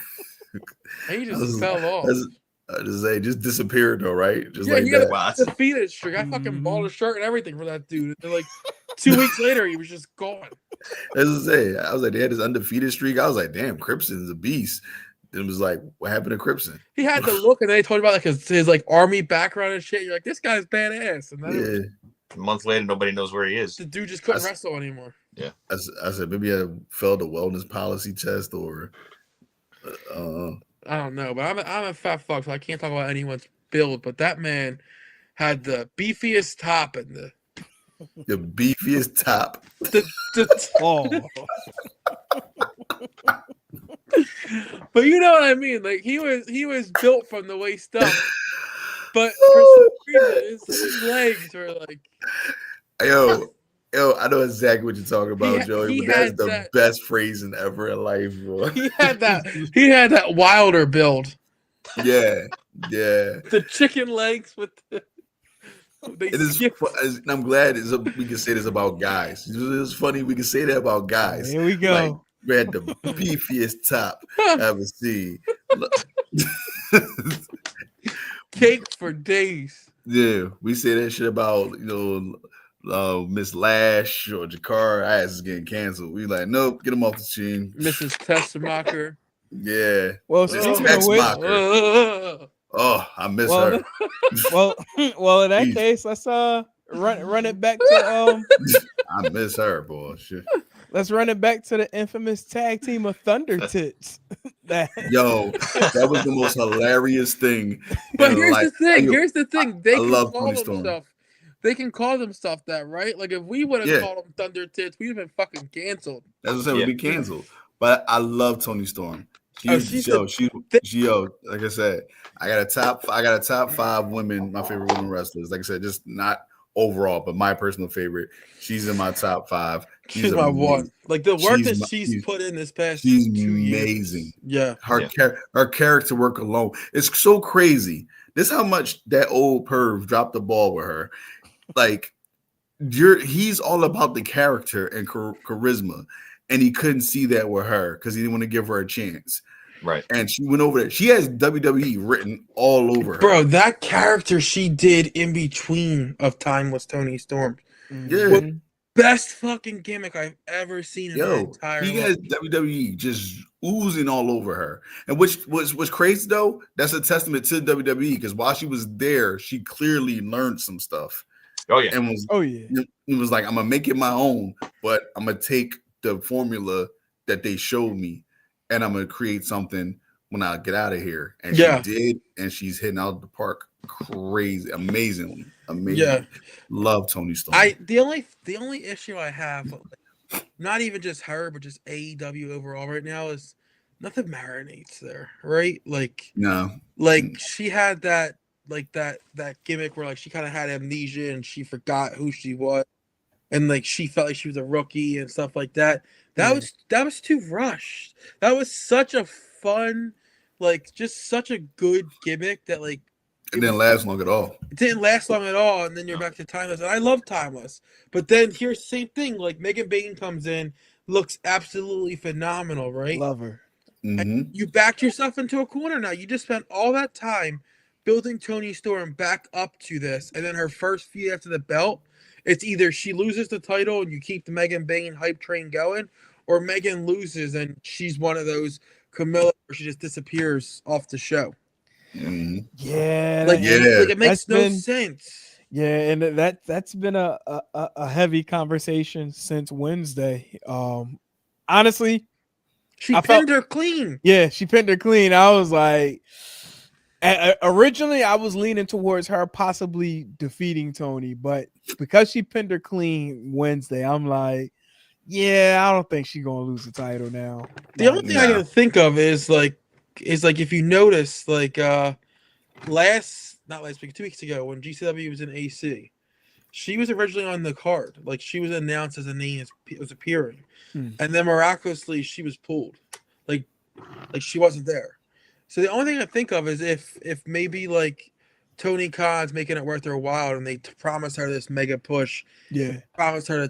He just fell off. Just disappeared though, right? Just yeah, like he that. got a defeated streak. I fucking bought a shirt and everything for that dude. And like 2 weeks later, he was just gone. As I say, I was like, they had this undefeated streak. I was like, damn, Crimson is a beast. It was like, what happened to Crimson? He had the look, and then they told you about like his like army background and shit. You're like, this guy's badass. And then a month later, nobody knows where he is. The dude just couldn't wrestle anymore. Yeah, I said maybe I failed a wellness policy test or. I don't know, but I'm a fat fuck, so I can't talk about anyone's build. But that man had the beefiest top and the beefiest top. But you know what I mean? Like he was built from the waist up. But for some reason his legs were like Yo, I know exactly what you're talking about, Joey. But that's the best phrasing ever in life, bro. He had that Wilder build. Yeah. The chicken legs with the. I'm glad we can say this about guys. It's funny we can say that about guys. Here we go. Like, we had the beefiest top I ever seen. Cake for days. Yeah, we say that shit about Miss Lash or Jakar. Ass is getting canceled. We like, nope, get him off the team. Mrs. Tessemacher. Yeah. Well, speaking of which, I miss her. well, in that case, let's run it back to I miss her, boy. Shit. Let's run it back to the infamous tag team of Thunder Tits. Yo, that was the most hilarious thing. But here's the thing. They can call themselves they can call themselves that, right? Like if we would have Yeah. called them Thunder Tits, we'd have been fucking canceled. As I said, would be canceled. But I love Toni Storm. She's Like I said, I got a top 5 women, my favorite women wrestlers. Like I said, just not overall, but my personal favorite. She's in my top 5. She's my one. Like the work that she's put in this past 2 years. Amazing. Yeah. Her character work alone. It's so crazy. This is how much that old perv dropped the ball with her. Like he's all about the character and charisma. And he couldn't see that with her because he didn't want to give her a chance. Right. And she went over there. She has WWE written all over her. Bro, that character she did in between of time was Toni Storm. Yeah. Best fucking gimmick I've ever seen in my entire he life. has WWE just oozing all over her. And which was crazy though, that's a testament to WWE because while she was there, she clearly learned some stuff. Oh yeah. And was like, I'm gonna make it my own, but I'm gonna take the formula that they showed me and I'm gonna create something when I get out of here. And she did, and she's hitting out of the park crazy, amazing. Yeah. Love Toni Storm. The only issue I have, not even just her, but just AEW overall right now is nothing marinates there, right? Like she had that gimmick where like she kind of had amnesia and she forgot who she was. And like she felt like she was a rookie and stuff like that. That was too rushed. That was such a fun, like just such a good gimmick that like it didn't last long at all. It didn't last long at all, and then you're back to Timeless. And I love Timeless. But then here's the same thing. Like Megan Bain comes in, looks absolutely phenomenal, right? Love her. And you backed yourself into a corner now. You just spent all that time building Toni Storm back up to this, and then her first feud after the belt. It's either she loses the title and you keep the Megan Bain hype train going, or Megan loses and she's one of those Camilla where she just disappears off the show. Yeah, like it makes no sense. Yeah, and that's been a heavy conversation since Wednesday. Honestly, she pinned her clean. Yeah, she pinned her clean. I was like, originally I was leaning towards her possibly defeating Toni, but because she pinned her clean Wednesday, I'm like, yeah, I don't think she's gonna lose the title now. The only thing I can think of is like if you notice, like not last week, 2 weeks ago when GCW was in AC, she was originally on the card, like she was announced as a name was appearing, and then miraculously she was pulled, like she wasn't there. So the only thing I think of is if maybe like Tony Khan's making it worth her while and they promise her this mega push, promise her the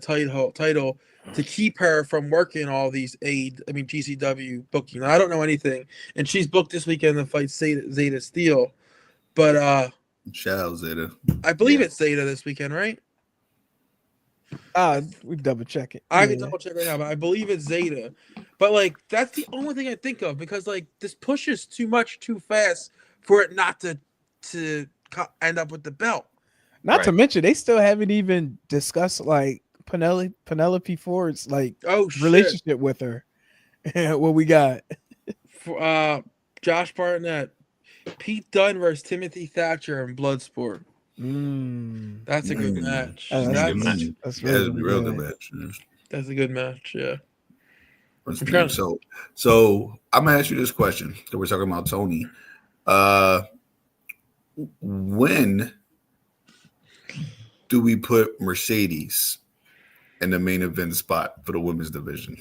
title to keep her from working all these GCW booking. I don't know anything, and she's booked this weekend to fight Zeta Steel, but shout out Zeta. I believe it's Zeta this weekend, right? We double check it. I can double check right now, but I believe it's Zeta. But like that's the only thing I think of because like this pushes too much too fast for it not to end up with the belt. Not to mention they still haven't even discussed like Penelope Ford's like relationship with her. What we got? Josh Barnett, Pete Dunne versus Timothy Thatcher in Bloodsport. That's a good match. That's a good match. That's a real good match. That's a good match. Yeah. So I'm gonna ask you this question that we're talking about Toni. When do we put Mercedes in the main event spot for the women's division?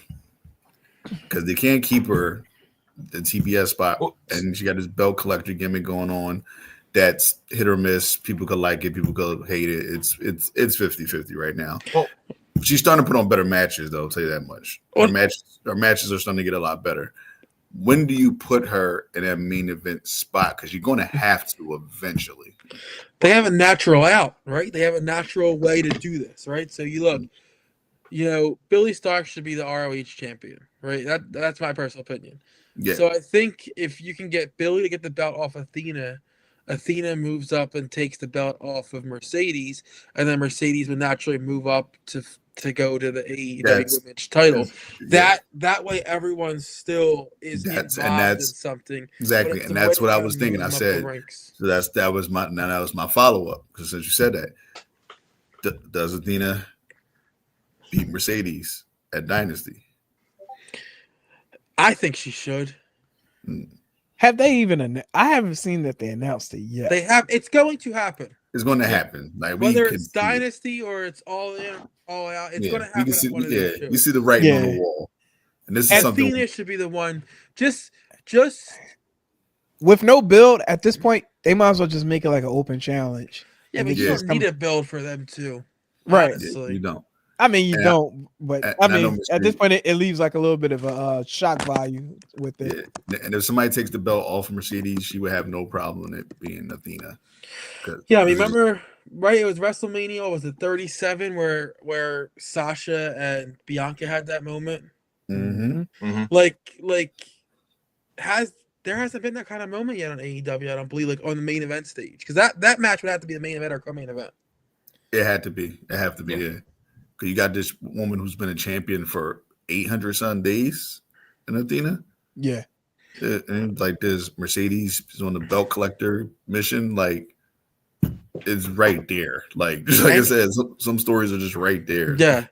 Because they can't keep her the TBS spot, and she got this belt collector gimmick going on. That's hit or miss. People could like it, people could hate it. It's 50-50 right now. Well, she's starting to put on better matches, though. I'll tell you that much. Her matches are starting to get a lot better. When do you put her in that main event spot? Because you're going to have to eventually. They have a natural out, right? They have a natural way to do this, right? So you look, Billy Stark should be the ROH champion, right? That's my personal opinion. Yeah. So I think if you can get Billy to get the belt off Athena moves up and takes the belt off of Mercedes, and then Mercedes would naturally move up to go to the AEW Women's title. That way, everyone still is involved in something. Exactly, and that's what I was thinking. I said so. That was my follow up because since you said that, Does Athena beat Mercedes at Dynasty? I think she should. Have they even? I haven't seen that they announced it yet. They have. It's going to happen. It's going to happen. Like Whether we can it's see it. Dynasty or it's all in, all out, it's going to We happen. can see. At one of these We shows. see the writing on the Yeah. wall, and this is And something. Athena should be the one. Just With no build at this point, they might as well just make it like an open challenge. yeah, And but it's you just don't need a build for them too. Right. Honestly. You don't. I mean, you And don't, but and I I know mean, Miss at this Green- point, it leaves like a little bit of a shock value with it. Yeah, and if somebody takes the belt off of Mercedes, she would have no problem in it being Athena. Yeah, I mean, remember, right? It was WrestleMania. Was it 37 where Sasha and Bianca had that moment? Mm-hmm. Like there hasn't been that kind of moment yet on AEW. I don't believe, like on the main event stage, because that match would have to be the main event or co-main event. It had to be. It have to be. Yeah. Because you got this woman who's been a champion for 800 some days in Athena. Yeah. And like this Mercedes is on the belt collector mission. Like it's right there. Like just like I said, some stories are just right there. Yeah.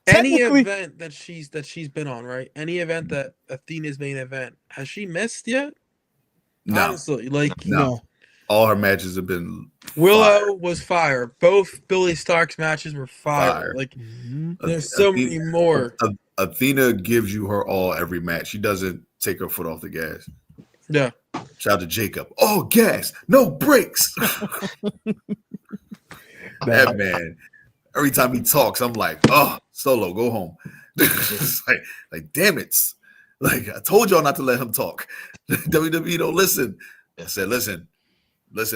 Any Technically- event that she's been on, right? Any event that Athena's main event, has she missed yet? No, Honestly, like no. All her matches have been Willow fire. was fire. Both Billy Stark's matches were fire. Fire. Like Mhm. there's so many more. Athena gives you her all every match. She doesn't take her foot off the gas. Yeah. Shout out to Jacob. Oh, gas, no brakes. That man. Every time he talks, I'm like, oh, Solo, go home. It's like, damn it. Like, I told y'all not to let him talk. WWE don't listen. I said, listen,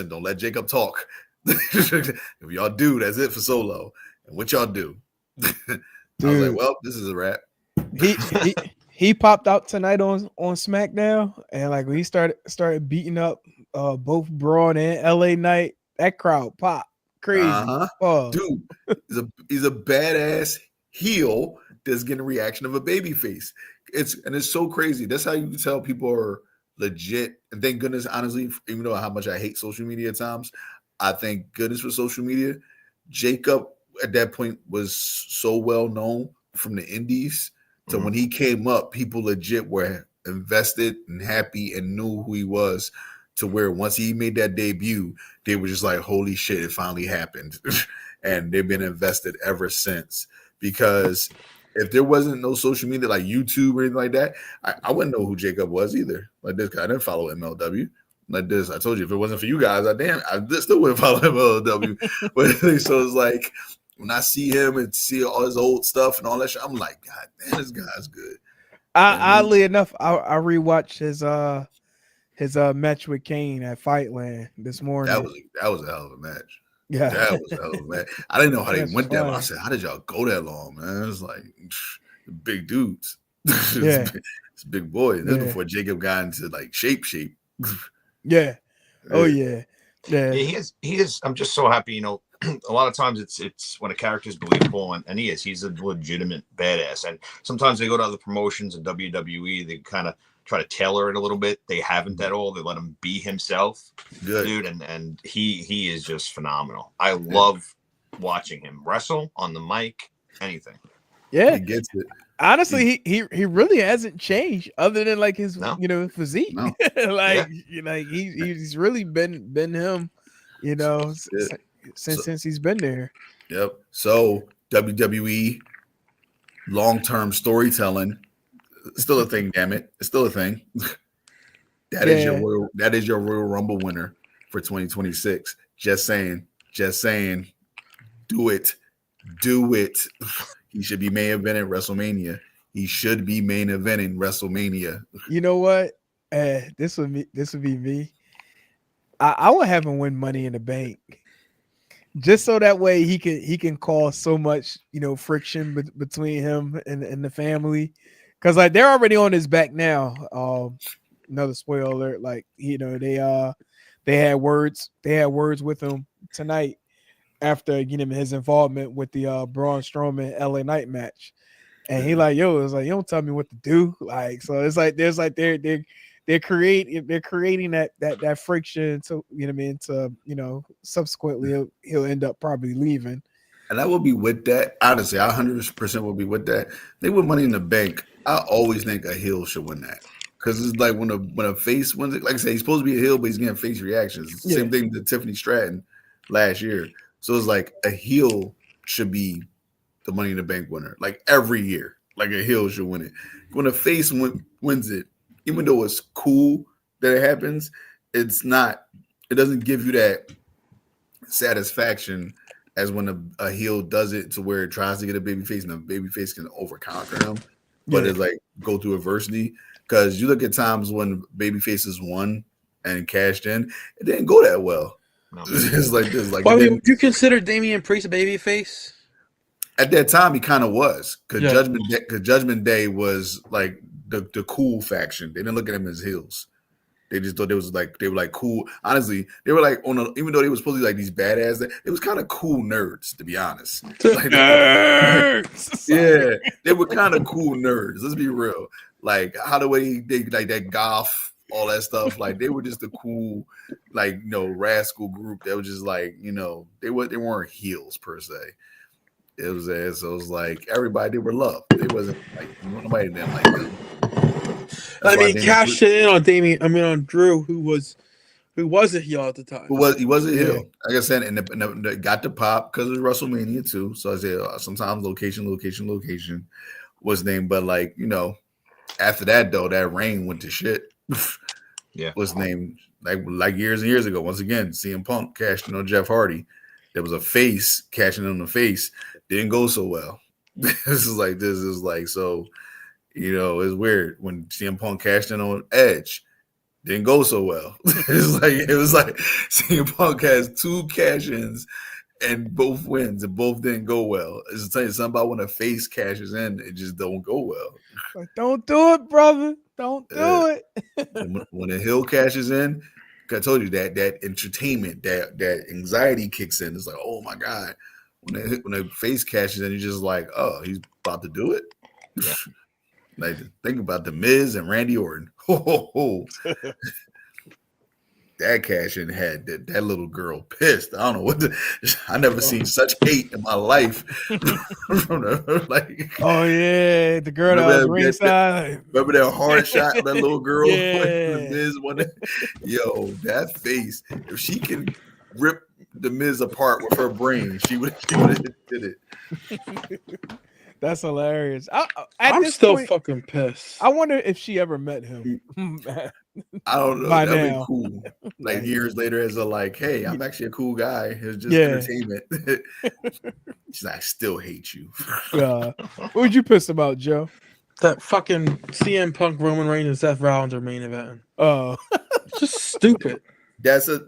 don't let Jacob talk. If y'all do, that's it for Solo. And what y'all do? I was like, well, this is a wrap. He popped out tonight on SmackDown, and like when he started beating up both Braun and LA Knight, that crowd popped crazy. Oh. Dude, he's a badass heel that's getting a reaction of a baby face. It's so crazy. That's how you can tell people are legit. And thank goodness, honestly, even though how much I hate social media at times, I thank goodness for social media. Jacob at that point was so well known from the indies. So when he came up, people legit were invested and happy and knew who he was, to where once he made that debut, they were just like, holy shit, it finally happened. And they've been invested ever since. Because if there wasn't no social media like YouTube or anything like that, I wouldn't know who Jacob was either. Like this guy, I didn't follow MLW. Like this, I told you, if it wasn't for you guys, I still wouldn't follow MLW. But so it's like, when I see him and see all his old stuff and all that shit, I'm like, God damn, this guy's good. Oddly enough, I rewatched his match with Kane at Fightland this morning. That was a hell of a match. Yeah, That was a hell of a match. I didn't know how they That's went that long. I fine. said, how did y'all go that long, man? It was like big dudes. Yeah. It's big boy. This Yeah. before Jacob got into like shape. yeah. Oh yeah. Yeah, he is. I'm just so happy. A lot of times it's when a character is believable, and he is. He's a legitimate badass. And sometimes they go to other promotions in WWE. They kind of try to tailor it a little bit. They haven't at all. They let him be himself, Good. dude. And he is just phenomenal. I love watching him wrestle on the mic. Anything. Yeah. He gets it. Honestly, he really hasn't changed other than like his physique. No. He's really been him, since he's been there. Yep. So WWE long-term storytelling, still a thing. Damn it, it's still a thing. That is your Royal Rumble winner for 2026. Just saying. Do it. He should be main eventing WrestleMania. He should be main eventing WrestleMania. You know what? This would be me. I would have him win Money in the Bank, just so that way he can cause so much friction between him and the family, because like they're already on his back now. Another spoiler alert, like they had words with him tonight after his involvement with the Braun Strowman LA Knight match, and he like, yo, it's like, you don't tell me what to do, like, so it's like there's like they're creating that friction to to subsequently he'll end up probably leaving. And I will be with that. Honestly, I 100% will be with that. They with Money in the Bank. I always think a heel should win that. Because it's like when a face wins it, like I said, he's supposed to be a heel, but he's getting face reactions. It's the same thing with Tiffany Stratton last year. So it's like a heel should be the Money in the Bank winner. Like every year. Like a heel should win it. When a face wins it, even though it's cool that it happens, it doesn't give you that satisfaction as when a heel does it to where it tries to get a baby face and the baby face can overconquer him, but it's like go through adversity. Because you look at times when baby faces won and cashed in, it didn't go that well. No. It's like this. Like, would you consider Damian Priest a baby face? At that time, he kind of was. Because Judgment Day was like the cool faction. They didn't look at him as heels. They just thought they were like cool. Honestly, they were like even though they were supposed to be like these badass, it was kind of cool nerds, to be honest. Like, nerds. Yeah, they were kind of cool nerds. Let's be real. Like how the way they like that golf, all that stuff. Like they were just a cool, like rascal group that was just like they weren't heels per se. It was like everybody they were loved. They wasn't like nobody didn't like them. Cashed in on Drew, who was a heel at the time. He was a heel. Like I said, and got the pop because of WrestleMania too. So I said sometimes location was named, but like after that though, that reign went to shit. Was named like years and years ago. Once again, CM Punk cashed in on Jeff Hardy. There was a face cashing in on the face. Didn't go so well. This is like so. It's weird when CM Punk cashed in on Edge. Didn't go so well. it was like CM Punk has 2 cash-ins and both wins, and both didn't go well. It's telling you something about when a face cashes in, it just don't go well. Like, don't do it, brother. Don't do it. When a heel cashes in, I told you that entertainment, that anxiety kicks in. It's like, oh my God. When a face cashes in, you're just like, oh, he's about to do it. Yeah. Like, think about The Miz and Randy Orton. That cash in had that little girl pissed. I don't know I never seen such hate in my life. Oh yeah, the girl that was ringside. Remember that hard shot of that little girl? The Miz yo, that face. If she can rip the Miz apart with her brain, she would have did it. That's hilarious. I'm still fucking pissed. I wonder if she ever met him. I don't know. That'd be cool. Like years later, as hey, I'm actually a cool guy. It's just entertainment. She's like, I still hate you. What would you pissed about, Joe? That fucking CM Punk, Roman Reigns, and Seth Rollins are main event. Oh, it's just stupid. That's the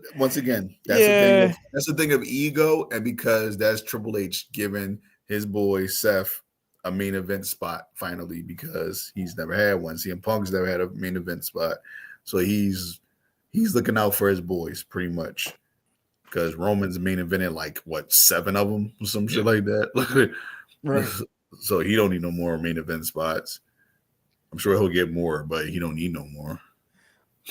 thing of ego, and because that's Triple H giving his boy Seth a main event spot finally, because he's never had one. CM Punk's never had a main event spot, so he's looking out for his boys pretty much. Because Roman's main evented 7 of them or some shit like that. Right. So he don't need no more main event spots. I'm sure he'll get more, but he don't need no more.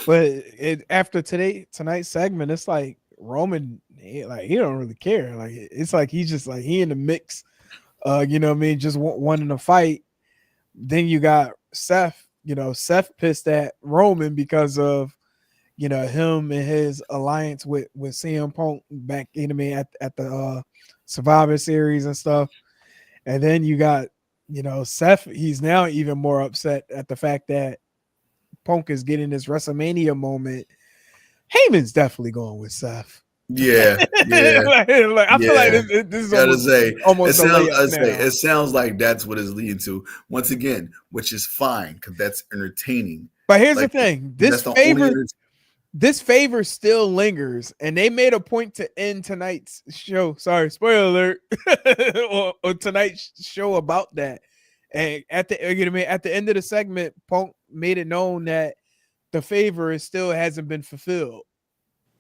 But after tonight's segment, it's like Roman, he don't really care. Like it's like he's just like he in the mix. Just wanting to fight. Then you got Seth. Seth pissed at Roman because of him and his alliance with CM Punk back at the Survivor Series and stuff. And then you got Seth. He's now even more upset at the fact that Punk is getting this WrestleMania moment. Heyman's definitely going with Seth. Yeah. I feel like this is almost it sounds like that's what it's leading to once again, which is fine because that's entertaining. But here's the thing: this favor still lingers, and they made a point to end tonight's show. Sorry, spoiler alert, or tonight's show about that. And at the end of the segment, Punk made it known that the favor still hasn't been fulfilled.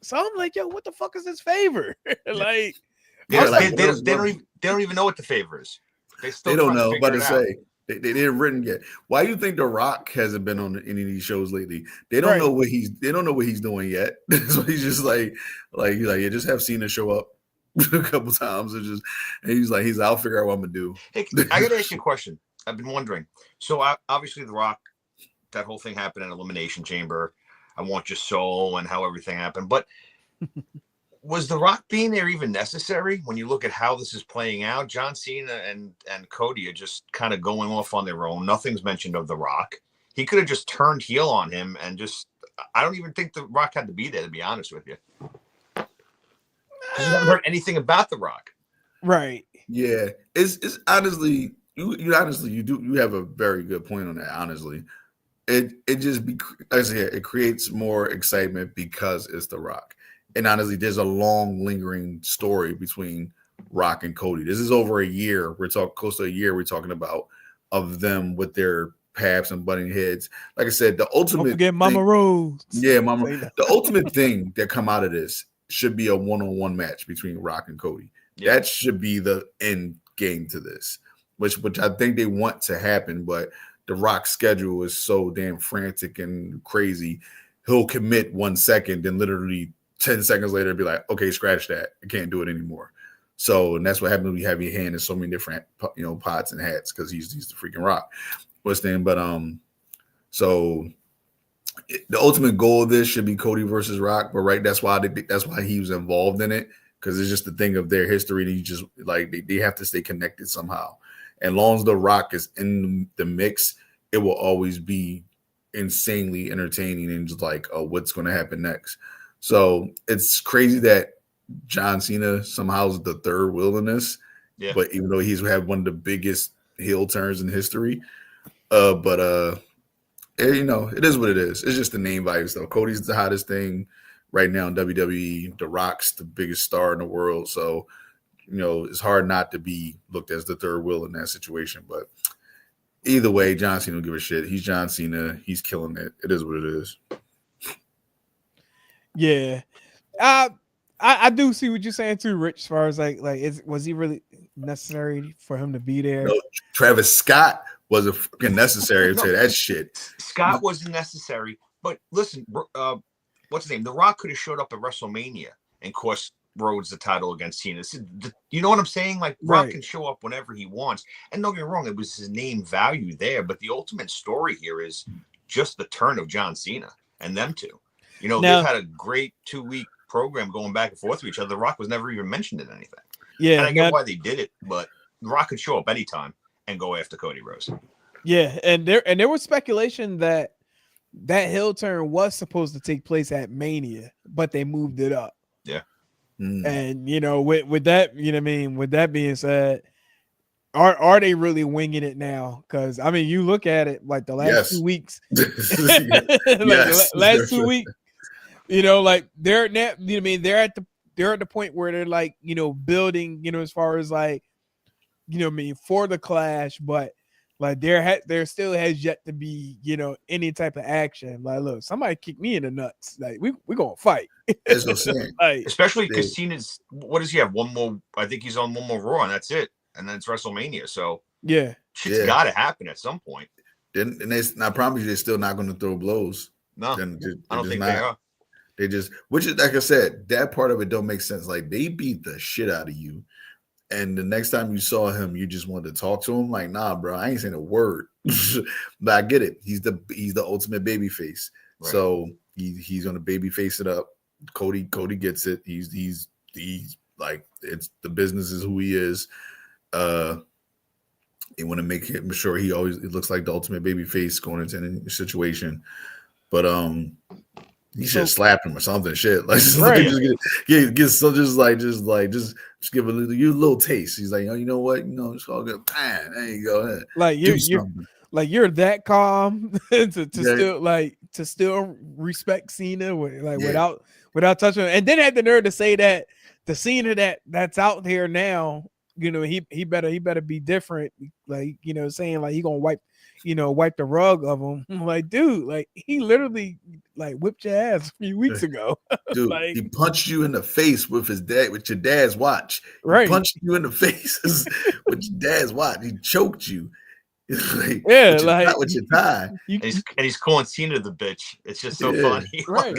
So I'm like, yo, what the fuck is this favor? They don't even know what the favor is. They don't know. But to say they didn't written yet. Why do you think The Rock hasn't been on any of these shows lately? They don't know what he's doing yet. So he's just like just have Cena show up a couple times. And he's like, I'll figure out what I'm gonna do. Hey, I gotta ask you a question. I've been wondering. So obviously, The Rock, that whole thing happened in Elimination Chamber. I Want Your Soul and how everything happened. But was The Rock being there even necessary when you look at how this is playing out? John Cena and Cody are just kind of going off on their own. Nothing's mentioned of The Rock. He could have just turned heel on him and just. I don't even think The Rock had to be there, to be honest with you. Because you haven't heard anything about The Rock. Right. Yeah. It's honestly, you have a very good point on that, honestly. It just it creates more excitement because it's The Rock. And honestly, there's a long lingering story between Rock and Cody. This is over a year. We're talking close to a year. We're talking about of them with their paths and butting heads. Like I said, the ultimate. Don't forget Mama Rose. Yeah, Mama. The ultimate thing that come out of this should be a one-on-one match between Rock and Cody. Yeah. That should be the end game to this, which I think they want to happen. But the Rock schedule is so damn frantic and crazy. He'll commit 1 second, then literally 10 seconds later be like, okay, scratch that. I can't do it anymore. So, and that's what happens when you have your hand in so many different, pots and hats, because he's the freaking Rock. What's the name? But so the ultimate goal of this should be Cody versus Rock. But right, that's why he was involved in it, because it's just the thing of their history. And he just like they have to stay connected somehow. And long as The Rock is in the mix, it will always be insanely entertaining and just like, oh, what's going to happen next? So it's crazy that John Cena somehow is the third wheel in this. Yeah. But even though he's had one of the biggest heel turns in history, it is what it is. It's just the name value stuff. Cody's the hottest thing right now in WWE. The Rock's the biggest star in the world. So, it's hard not to be looked as the third wheel in that situation. But either way, John Cena don't give a shit. He's John Cena. He's killing it. It is what it is. Yeah. I do see what you're saying too, Rich, as far as was he really necessary for him to be there? No, Travis Scott wasn't fucking necessary to that shit. Scott wasn't necessary. But listen, what's his name? The Rock could have showed up at WrestleMania and cost Rhodes the title against Cena. You know what I'm saying? Like, Rock can show up whenever he wants. And don't get me wrong, it was his name value there. But the ultimate story here is just the turn of John Cena and them two. They've had a great 2-week program going back and forth with each other. The Rock was never even mentioned in anything. Yeah. And I get why they did it, but The Rock could show up anytime and go after Cody Rhodes. Yeah. And there was speculation that heel turn was supposed to take place at Mania, but they moved it up. Yeah. And with that, with that being said, are they really winging it now? Because you look at it like the last 2 weeks, last 2 weeks, they're at the point where they're like, building, as far as like, for the Clash, but like there still has yet to be, any type of action. Like, look, somebody kick me in the nuts. Like, we gonna fight. That's what I'm saying. Especially because Cena's, what does he have? One more, I think he's on one more Raw, and that's it. And then it's WrestleMania. So yeah, shit's got to happen at some point. I promise you, they're still not going to throw blows. No, I don't think they are. They just, which is, like I said, that part of it don't make sense. Like, they beat the shit out of you, and the next time you saw him, you just wanted to talk to him. Like, nah, bro, I ain't saying a word. But I get it. He's the ultimate baby face. Right. So he's gonna baby face it up. Cody gets it. He's like, it's the business is who he is. They want to make sure it looks like the ultimate baby face going into any situation. But you should slap him or something. Shit, like just give a little taste. He's like, you know what, it's all good. Man, there you go. Like you're that calm to still respect Cena without touching him, and then had the nerve to say that the Cena that's out there now, he better be different. Like, saying like he gonna wipe the rug of him. Like, dude, like he literally like whipped your ass a few weeks ago. Dude, like, he punched you in the face with your dad's watch. Right. He punched you in the face with your dad's watch. He choked you. Like, with your tie. And he's calling Cena the bitch. It's just so funny. Right.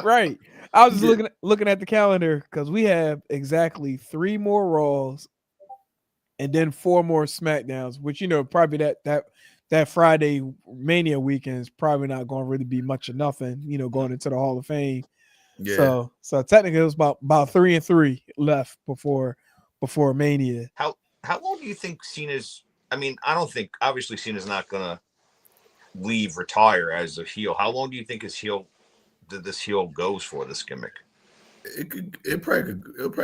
Right. I was just looking at the calendar because we have exactly 3 more Raws and then 4 more SmackDowns, which probably that Friday Mania weekend is probably not going to really be much of nothing, going into the Hall of Fame. Yeah. So technically it was about 3 and 3 left before Mania. How long do you think Cena's? I mean, I don't think obviously Cena's not gonna retire as a heel. How long do you think this heel goes for this gimmick? It'll probably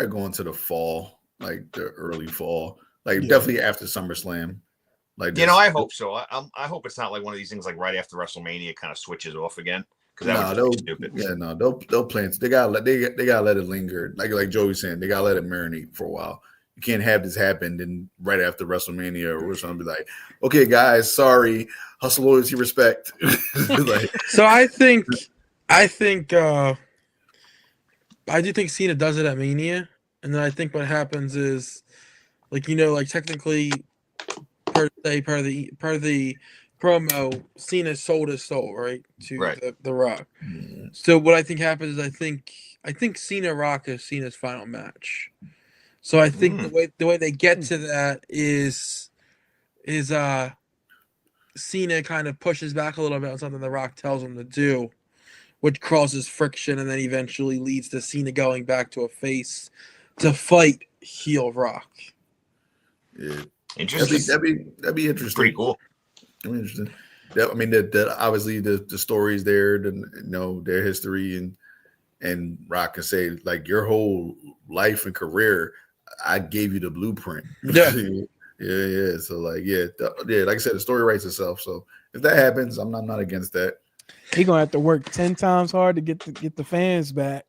go into the fall, like the early fall, like definitely after SummerSlam. Like I hope so. I hope it's not like one of these things like right after WrestleMania kind of switches off again because that would be stupid. Yeah, no, they'll plan. They gotta let it linger. Like Joey's saying, they gotta let it marinate for a while. You can't have this happen then right after WrestleMania or something. Be like, okay, guys, sorry, hustle, loyalty, respect. So I do think Cena does it at Mania, and then I think what happens is, like technically, per the promo, Cena sold his soul right to the Rock. Mm. So what I think happens is I think Cena Rock is Cena's final match. So I think the way they get to that is Cena kind of pushes back a little bit on something the Rock tells him to do, which causes friction and then eventually leads to Cena going back to a face to fight heel Rock. Yeah. Interesting. That'd be interesting. Pretty cool. That'd be interesting. I mean, obviously the stories there, their history, and Rock can say like your whole life and career, I gave you the blueprint. Yeah. Yeah. So like, like I said, the story writes itself. So if that happens, I'm not against that. He gonna have to work 10 times hard to get the fans back.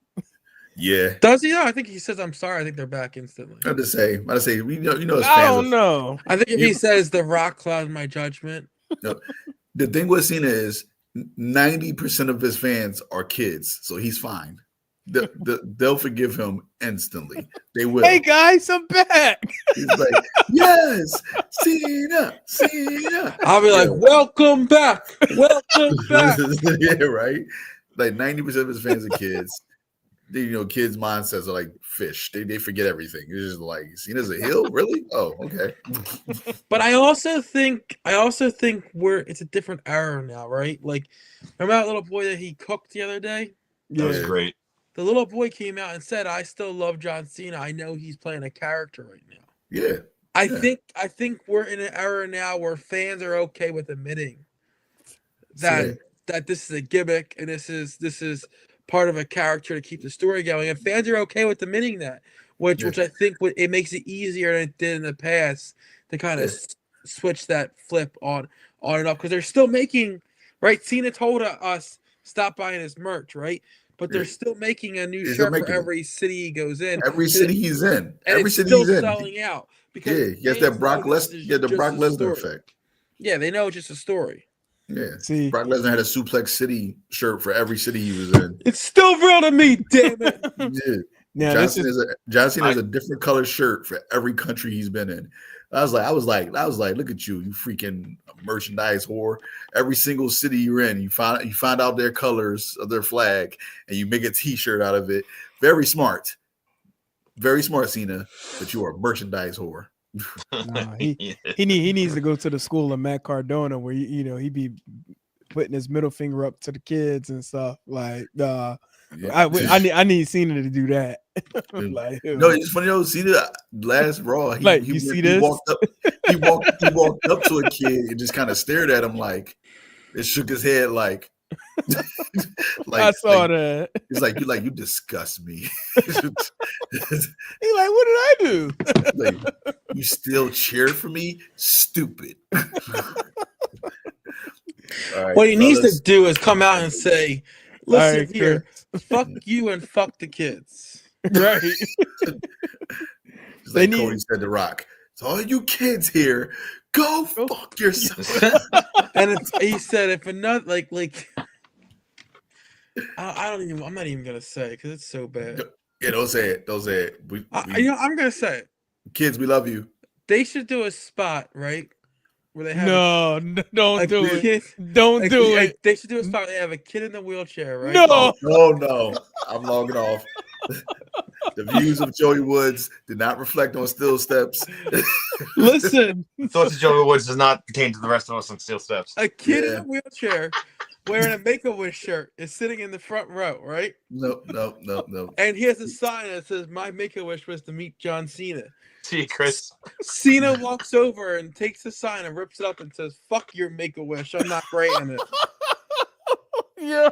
Yeah. Does he? I think he says, "I'm sorry." I think they're back instantly. I say, his fans. I don't know. I think if he says the Rock clouds my judgment. No, the thing with Cena is 90% of his fans are kids, so he's fine. They'll forgive him instantly. They will. Hey guys, I'm back. He's like, yes, Cena. I'll be like, welcome back. Yeah, right. Like 90% of his fans are kids. Kids' mindsets are like fish. They forget everything. It's just like, Cena's a heel, really? Oh, okay. But I also think it's a different era now, right? Like, remember that little boy that he cooked the other day? That was great. The little boy came out and said, "I still love John Cena. I know he's playing a character right now." Yeah. I think we're in an era now where fans are okay with admitting that this is a gimmick and this is part of a character to keep the story going, and fans are okay with admitting that, which I think it makes it easier than it did in the past to kind of switch that flip on and off, because they're still making, right? Cena told us stop buying his merch, right? But they're still making a new shirt for every city he goes in. Every city he's in. And every it's city still he's in. selling out. Because he has that Brock Lesnar effect. Yeah, they know it's just a story. Yeah. See, Brock Lesnar had a Suplex City shirt for every city he was in. It's still real to me, damn it. Yeah. now John Cena has a different color shirt for every country he's been in. I was like, look at you freaking merchandise whore. Every single city you're in, you find out their colors of their flag, and you make a T-shirt out of it. Very smart, Cena. But you are a merchandise whore. he needs to go to the school of Matt Cardona where he be putting his middle finger up to the kids and stuff. Like, I need Cena to do that. Like, no, it's funny. Cena last Raw, he walked up to a kid and just kind of stared at him like, it shook his head like I saw that. He's like, you disgust me. He's like, what did I do? Like, you still cheer for me? Stupid. Right, what he needs to do is come out and say, listen here, Chris. Fuck you and fuck the kids. Right. Like Cody said to Rock, so all you kids here, go fuck yourself. And he said, if another like I'm not even gonna say it because it's so bad. Yeah, don't say it. I'm gonna say it. Kids, we love you. They should do a spot, right? where they have don't do a it. kid. Don't do it. They should do a spot. They have a kid in the wheelchair, right? No. No. I'm logging off. The views of Joey Woods did not reflect on Steel Steps. Listen. Thoughts of Joey Woods does not pertain to the rest of us on Steel Steps. A kid in a wheelchair wearing a Make-A-Wish shirt is sitting in the front row, right? No. And he has a sign that says, "My Make-A-Wish was to meet John Cena." See, Chris. Cena walks over and takes the sign and rips it up and says, "Fuck your Make-A-Wish. I'm not granting it." Yo.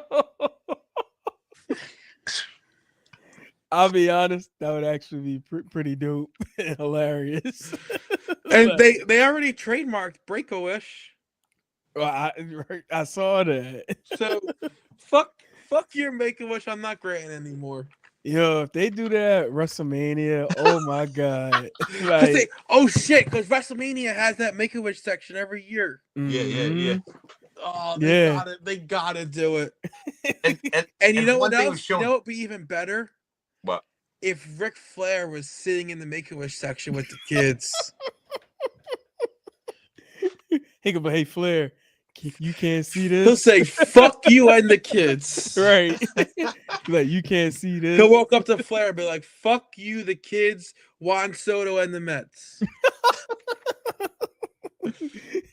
I'll be honest, that would actually be pretty dope and hilarious. And they already trademarked Break-A-Wish. Well, I saw that. So fuck your Make-A-Wish. I'm not granting anymore. Yo, if they do that at WrestleMania, oh my god! Because WrestleMania has that Make-A-Wish section every year. Yeah. Oh, Yeah. they gotta do it. And you know what thing else? was shown- You know what would be even better? What? If Ric Flair was sitting in the Make-A-Wish section with the kids. He could be, "Hey Flair, you can't see He'll this." say, "Fuck you and the kids." Right? Like, you can't see this. He'll walk up to Flair and be like, "Fuck you, the kids, Juan Soto and the Mets."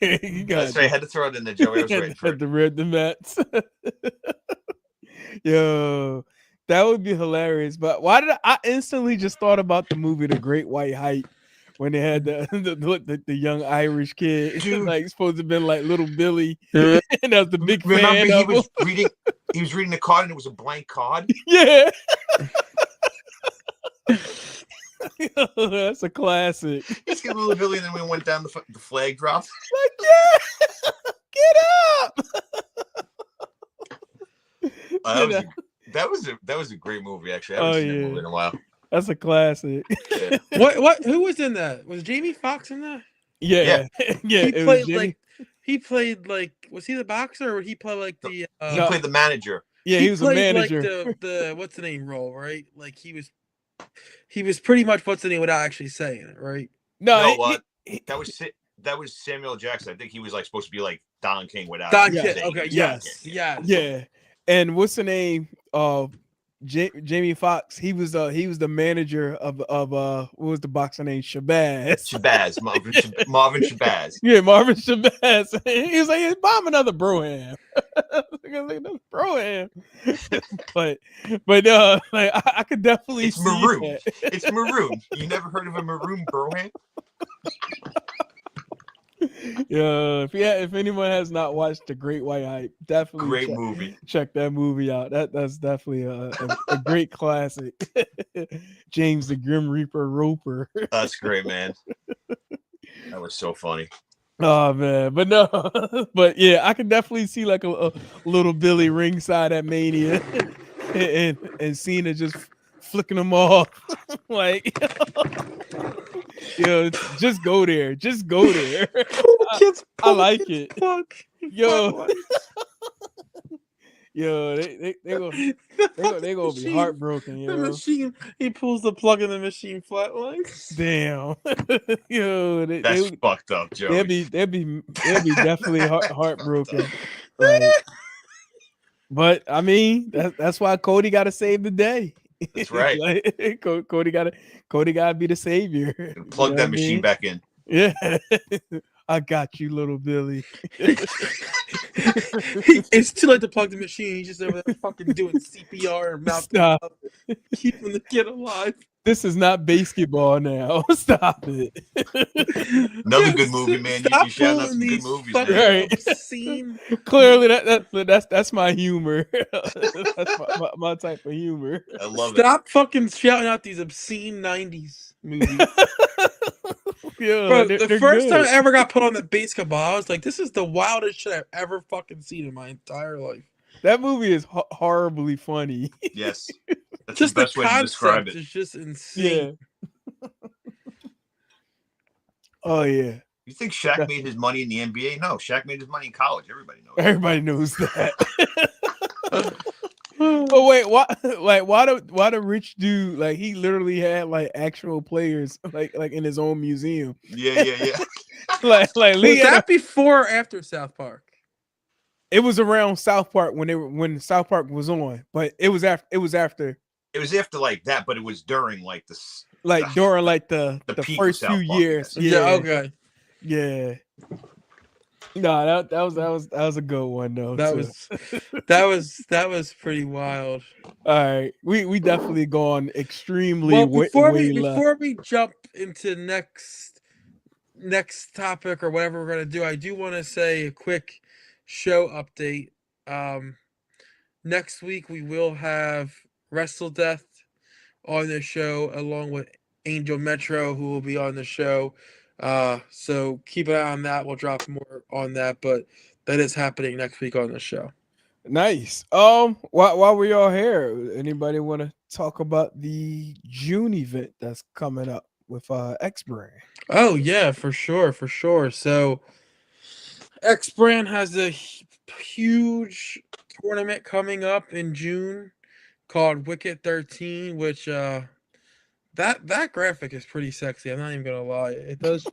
You got That's right. I had to throw it in there, Joey. I was ready for it. the Mets. Yo, that would be hilarious. But why did I instantly just thought about the movie The Great White Hype when they had the young Irish kid, Dude. like supposed to have been like little Billy, and that was the big Remember, fan he of was him. reading. He was reading the card, and it was a blank card. Yeah. That's a classic. Just get a little Billy, and then we went down the flag drop. Like, yeah, get up. That was a great movie. Actually, I haven't seen that movie in a while. That's a classic. Yeah. What? Who was in that? Was Jamie Foxx in that? Yeah. He played like. Was he the boxer, or he played like the? He played the manager. Yeah, he was a played, manager. Like the what's the name role, right? Like he was pretty much what's the name without actually saying it, right? No, that was Samuel Jackson. I think he was like supposed to be like Don King without Don saying King. it. Okay. Yes. Yeah. And what's the name of Jamie Foxx? He was the manager of what was the boxer name? Shabazz, Marvin Shabazz. Yeah, Marvin Shabazz. He was like, "Bomb another Broham." Broham. but like I could definitely It's see maroon. that. It's maroon. You never heard of a maroon Broham? Yeah, if anyone has not watched The Great White Hype, definitely Great movie. check that movie out. That's definitely a great classic. James the Grim Reaper Roper. That's great, man. That was so funny. Oh man, but no, but yeah, I could definitely see like a little Billy ringside at Mania, and Cena just flicking them off, like, yo, just go there, I like it. Fuck. Yo, yo, they gonna be heartbroken, The yo. machine. He pulls the plug in the machine flatlines. Damn, yo, That's fucked up, Joe. they'll be definitely heartbroken. Like, but I mean, that's why Cody got to save the day. That's right. Like, Cody got to be the savior. Plug that machine back in. Yeah, I got you, little Billy. It's too late to plug the machine. He's just over there fucking doing CPR and mouth, Stop. keeping the kid alive. This is not basketball now. Stop it. Another good movie, man. You shouting out some good movies, man. Right. Obscene. Clearly, that's my humor. That's my type of humor. I love it. Stop fucking shouting out these obscene 90s movies. Yo, Bro, they're the first good. time I ever got put on the basketball, I was like, this is the wildest shit I've ever fucking seen in my entire life. That movie is horribly funny. Yes. That's Just the best way to describe concept it. is just insane. Yeah. Oh yeah. You think Shaq made his money in the NBA? No, Shaq made his money in college. Everybody knows. Everybody knows that. But wait, why the rich dude, like, he literally had like actual players like in his own museum. Yeah. like Was League that before or after South Park? It was around South Park when South Park was on, but it was after. It was after like that, but it was during like during like the peak of first few South Park, years. yes. Yeah. Okay. Yeah. No, that was a good one though. That too. that was pretty wild. All right. We definitely gone extremely Well, way left. before we jump into next topic or whatever we're gonna do, I do want to say a quick show update. Next week we will have Wrestle Death on the show along with Angel Metro, who will be on the show. So keep an eye on that. We'll drop more on that, but that is happening next week on the show. Nice. While we all here, anybody want to talk about the June event that's coming up with X Brand? Oh yeah, for sure. So X Brand has a huge tournament coming up in June called Wicked 13, which that graphic is pretty sexy. I'm not even gonna lie. It does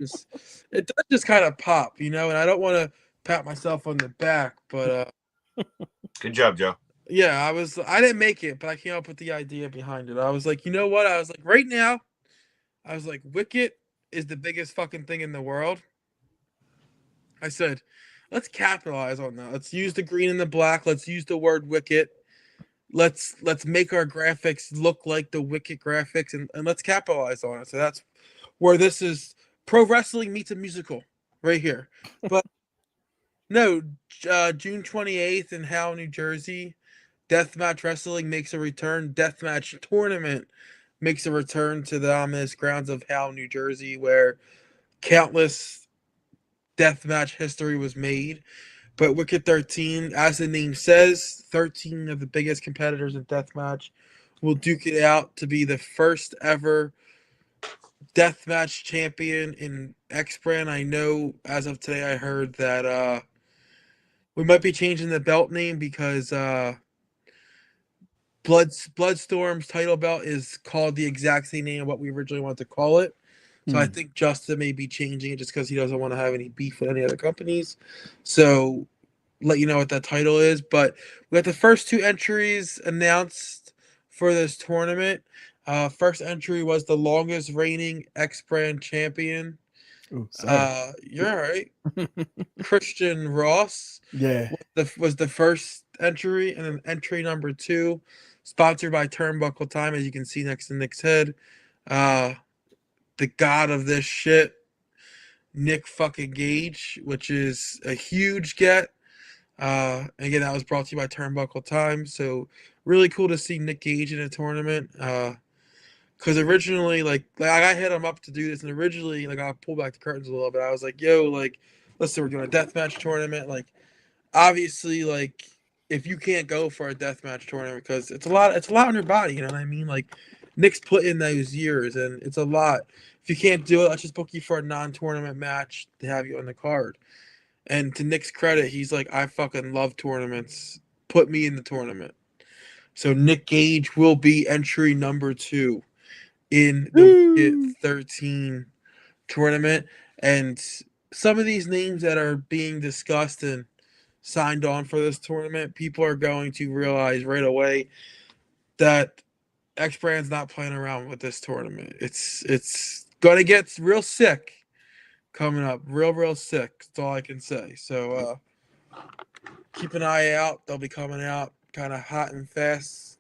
just kind of pop, and I don't want to pat myself on the back, but Good job, Joe. yeah, I didn't make it, but I came up with the idea behind it. I was like, you know what? I was like, right now, I was like, Wicked is the biggest fucking thing in the world. I said, let's capitalize on that. Let's use the green and the black. Let's use the word Wicked. Let's make our graphics look like the Wicked graphics, and let's capitalize on it. So that's where this is. Pro wrestling meets a musical right here. But no, June 28th in Howell, New Jersey, Deathmatch Wrestling makes a return. Deathmatch Tournament makes a return to the ominous grounds of Howell, New Jersey, where countless deathmatch history was made. But Wicked 13, as the name says, 13 of the biggest competitors in deathmatch will duke it out to be the first ever deathmatch champion in X Brand. I know as of today, I heard that we might be changing the belt name because Bloodstorm's title belt is called the exact same name of what we originally wanted to call it. So I think Justin may be changing it just because he doesn't want to have any beef with any other companies. So let you know what that title is. But we got the first two entries announced for this tournament. First entry was the longest reigning X Brand champion. Ooh, sorry. You're all right. Christian Ross was the first entry, and then entry number 2, sponsored by Turnbuckle Time, as you can see next to Nick's head. The god of this shit, Nick fucking Gage, which is a huge get. Again, that was brought to you by Turnbuckle Time. So really cool to see Nick Gage in a tournament. Because originally, like I hit him up to do this, and originally, like I pulled back the curtains a little bit. I was like, "Yo, like, listen, we're doing a deathmatch tournament. Like, obviously, like, if you can't go for a deathmatch tournament because it's a lot on your body, you know what I mean? Like, Nick's put in those years, and it's a lot. If you can't do it, let's just book you for a non-tournament match to have you on the card." And to Nick's credit, he's like, I fucking love tournaments. Put me in the tournament. So Nick Gage will be entry number 2 in the 13 tournament. And some of these names that are being discussed and signed on for this tournament, people are going to realize right away that X Brand's not playing around with this tournament. It's going to get real sick coming up. Real sick. That's all I can say. So keep an eye out. They'll be coming out kind of hot and fast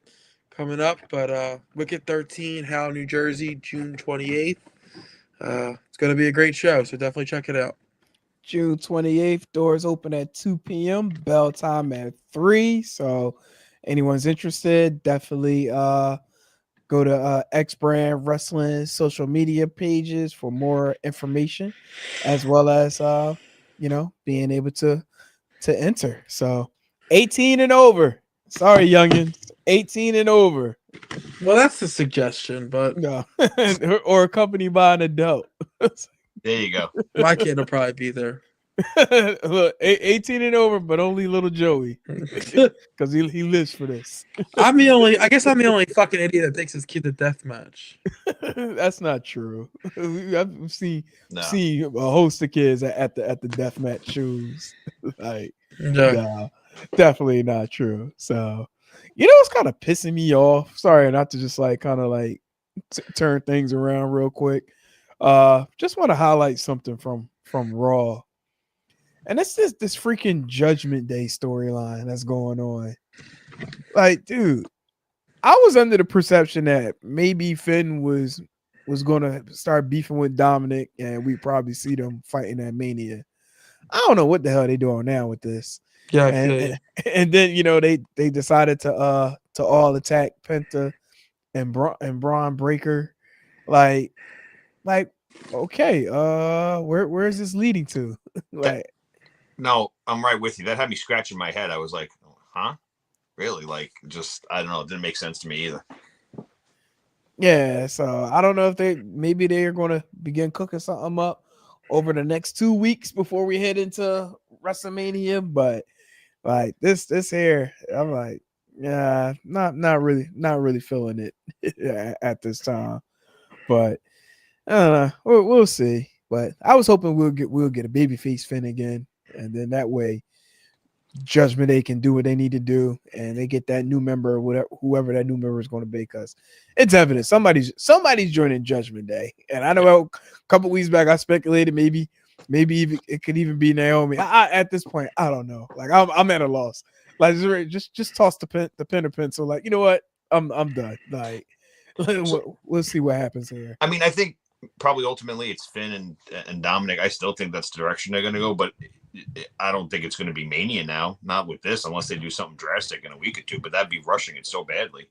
coming up. But Wicked 13, Howell, New Jersey, June 28th. It's going to be a great show, so definitely check it out. June 28th, doors open at 2 p.m., bell time at 3. So anyone's interested, definitely go to X Brand Wrestling social media pages for more information, as well as being able to enter. So 18 and over. Sorry, youngins, 18 and over. Well, that's a suggestion, but no, or accompanied by an adult. There you go. My kid will probably be there. Look, 18 and over, but only little Joey, because he lives for this. I guess I'm the only fucking idiot that thinks his kid's a death match. That's not true. I've seen No. a host of kids at the deathmatch shows. Like, Yeah. no, definitely not true. So, it's kind of pissing me off. Sorry, not to just like kind of like turn things around real quick. Just want to highlight something from Raw, and it's this freaking Judgment Day storyline that's going on. Like, dude, I was under the perception that maybe Finn was gonna start beefing with Dominic, and we probably see them fighting at Mania. I don't know what the hell they doing now with this. Yeah, I And feel you. and then they decided to all attack Penta and Braun Breaker. Like okay, where is this leading to? Like, No, I'm right with you. That had me scratching my head. I was like, huh? Really? Like, just, I don't know. It didn't make sense to me either. yeah, so I don't know if maybe they're gonna begin cooking something up over the next 2 weeks before we head into WrestleMania, but like this here, I'm like, yeah, not really feeling it at this time. But I don't know. We'll see. But I was hoping we'll get a babyface Finn again, and then that way Judgment Day can do what they need to do, and they get that new member, whoever that new member is going to be, because it's evident somebody's joining Judgment Day. And I know a couple weeks back I speculated maybe even it could even be Naomi. At this point, I don't know. Like I'm at a loss. Like just toss the pen or pencil. Like, you know what? I'm done. Like we'll see what happens here. I mean, I think probably ultimately it's Finn and Dominic. I still think that's the direction they're going to go, but I don't think it's going to be Mania now. Not with this, unless they do something drastic in a week or two. But that'd be rushing it so badly.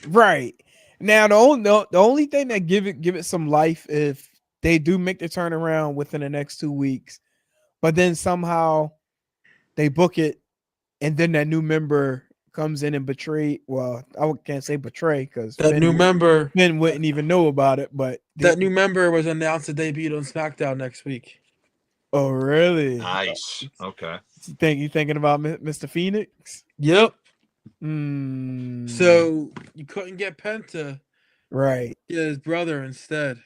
Right now, the only thing that give it some life if they do make the turnaround within the next 2 weeks, but then somehow they book it, and then that new member comes in and betray. Well, I can't say betray because That new member Finn wouldn't even know about it. But that new member was announced to debut on SmackDown next week. Oh, really? Nice. Okay. You thinking about Mr. Phoenix? Yep. Mm. So you couldn't get Penta, right? Get his brother instead.